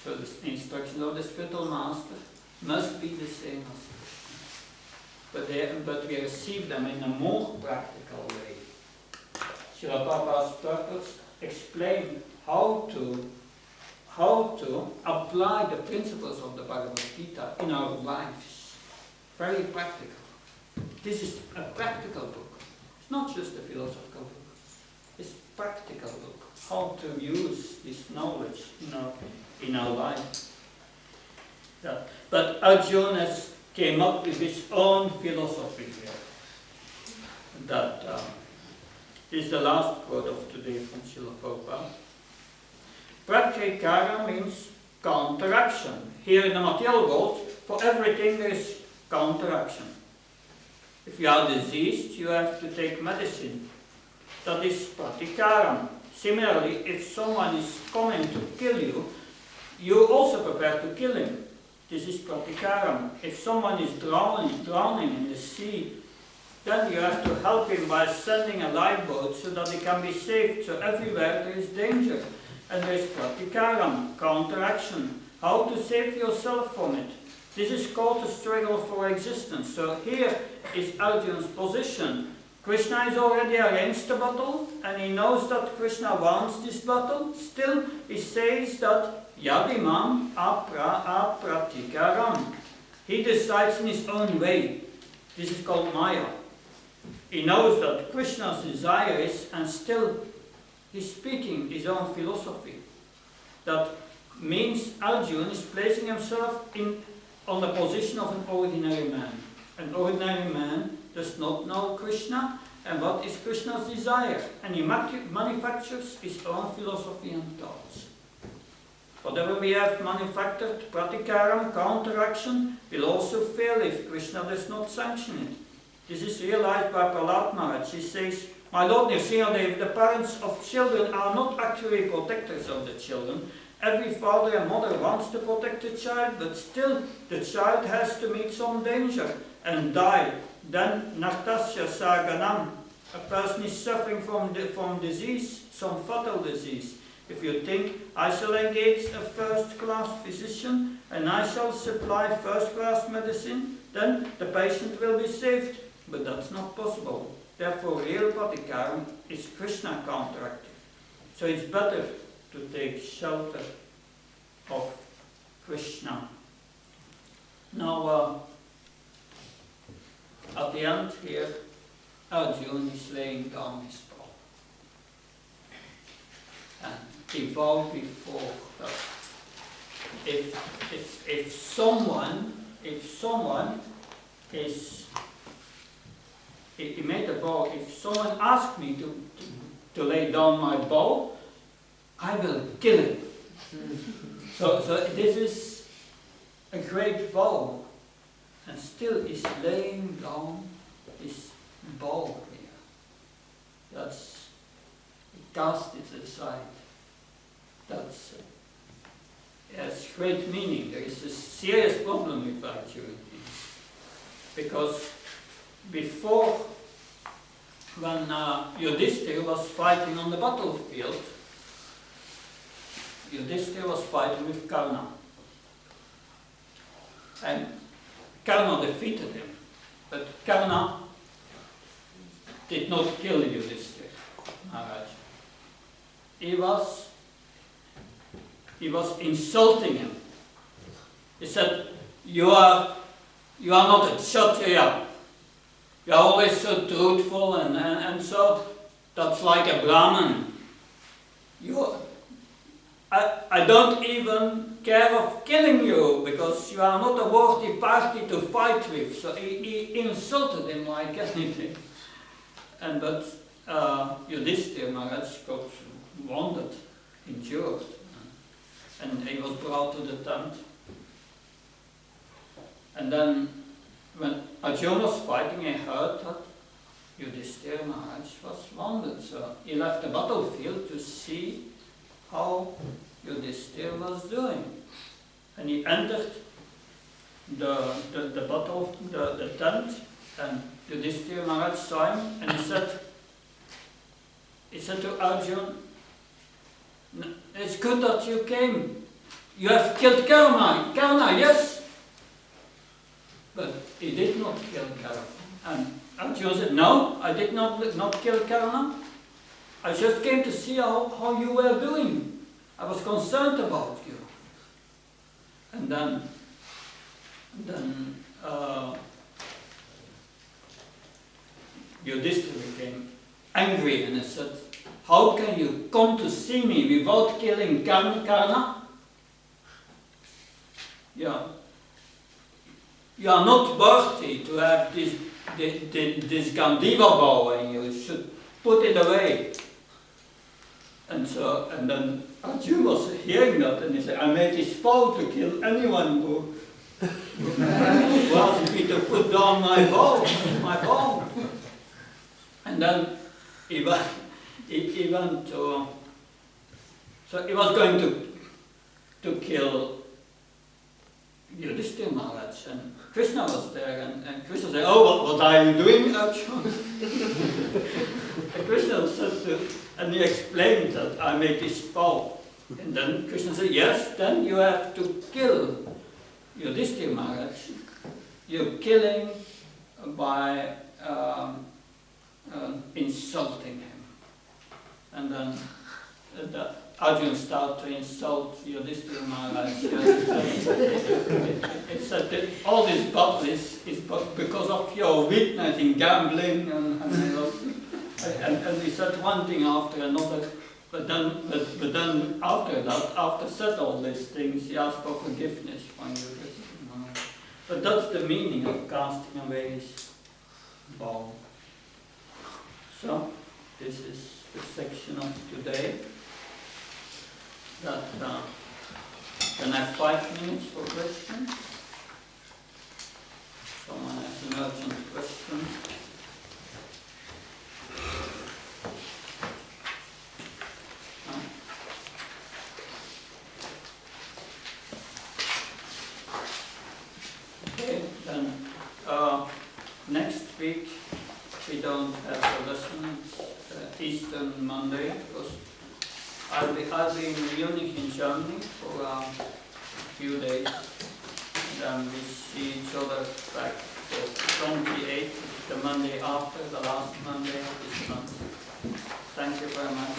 So the instructions of the spiritual master must be the same as Krishna. But we receive them in a more practical way. Srila Prabhupada's purpose explain how to apply the principles of the Bhagavad Gita in our lives. Very practical. This is a practical book. It's not just a philosophical book. It's a practical book. How to use this knowledge in our life. But Arjuna came up with his own philosophy here. That is the last quote of today from Srila Prabhupada. Pratyekara means counteraction. Here in the material world, for everything there is counteraction. If you are diseased, you have to take medicine. That is pratikaram. Similarly, if someone is coming to kill you, you also prepare to kill him. This is pratikaram. If someone is drowning in the sea, then you have to help him by sending a lifeboat so that he can be saved. So everywhere there is danger. And there is pratikaram, counteraction, how to save yourself from it. This is called the struggle for existence. So here is Arjuna's position. Krishna has already arranged the battle, and he knows that Krishna wants this battle. Still, he says that Yadimam apratikaram. He decides in his own way. This is called Maya. He knows that Krishna's desire is, and still he's speaking his own philosophy. That means Arjuna is placing himself on the position of an ordinary man. An ordinary man does not know Krishna, and what is Krishna's desire? And he manufactures his own philosophy and thoughts. Whatever we have manufactured, pratikaram, counteraction, will also fail if Krishna does not sanction it. This is realized by Prahlad Maharaj. He says, my Lord Nrsimhadev, the parents of children are not actually protectors of the children. Every father and mother wants to protect the child, but still the child has to meet some danger and die. Then nartasya saganam, a person is suffering from disease, some fatal disease. If you think, I shall engage a first-class physician and I shall supply first-class medicine, then the patient will be saved. But that's not possible. Therefore, real pratikaram is Krishna counteractive. So it's better to take shelter of Krishna. Now, at the end here, Arjuna is laying down his bow. And he vowed before that if someone is, he made a vow, if someone asks me to lay down my bow, I will kill him. So this is a great vow, and still he's laying down his bow here. He cast it aside. Has great meaning. There is a serious problem with Arjuna, because before, when Yudhishthira was fighting on the battlefield, Yudhishthira was fighting with Karna. And Karna defeated him. But Karna did not kill Yudhishthira Maharaj. He was insulting him. He said, you are not a Kshatriya. You are always so truthful and so that's like a Brahmin. I don't even care of killing you because you are not a worthy party to fight with. So he insulted him like anything. But Yudhishthira Maharaj got wounded, injured, and he was brought to the tent. And then when Arjuna was fighting, he heard that Yudhishthira Maharaj was wounded. So he left the battlefield to see how Yudhishthira was doing. And he entered the tent, and Yudhishthira Maharaj saw him, and he said to Arjuna, it's good that you came. You have killed Karna, yes? But he did not kill Karna. And Arjuna said, no, I did not kill Karna. I just came to see how you were doing. I was concerned about you. And then Yudhishthira became angry and he said, how can you come to see me without killing Karna? Yeah. You are not worthy to have this Gandiva bow, and you should put it away. And then Arjuna was hearing that, and he said, I made this vow to kill anyone who asked me to put down my bow. And then he went to, so he was going to kill Yudhishthira Yudhishthira Maharaj, and Krishna was there, and Krishna said, "Oh, what are you doing, Arjuna?" And Krishna said and he explained that I made this vow. And then Krishna said, "Yes, then you have to kill Yudhishthira Maharaj. You're killing by insulting him." And then Arjuna started to insult Yudhishthira Maharaj. It said that all this battle is because of your weakness in gambling, and he said one thing after another. But then after that, after said all these things, he asked for forgiveness from Yudhishthira Maharaj. But that's the meaning of casting away his vow. So this is the section of today. That can I have 5 minutes for questions? Someone has an urgent question. Okay, then next week we don't have a lesson. Eastern Monday, because I'll be in Munich in Germany for a few days, and then we see each other back the 28th, the Monday after, the last Monday of this month. Thank you very much.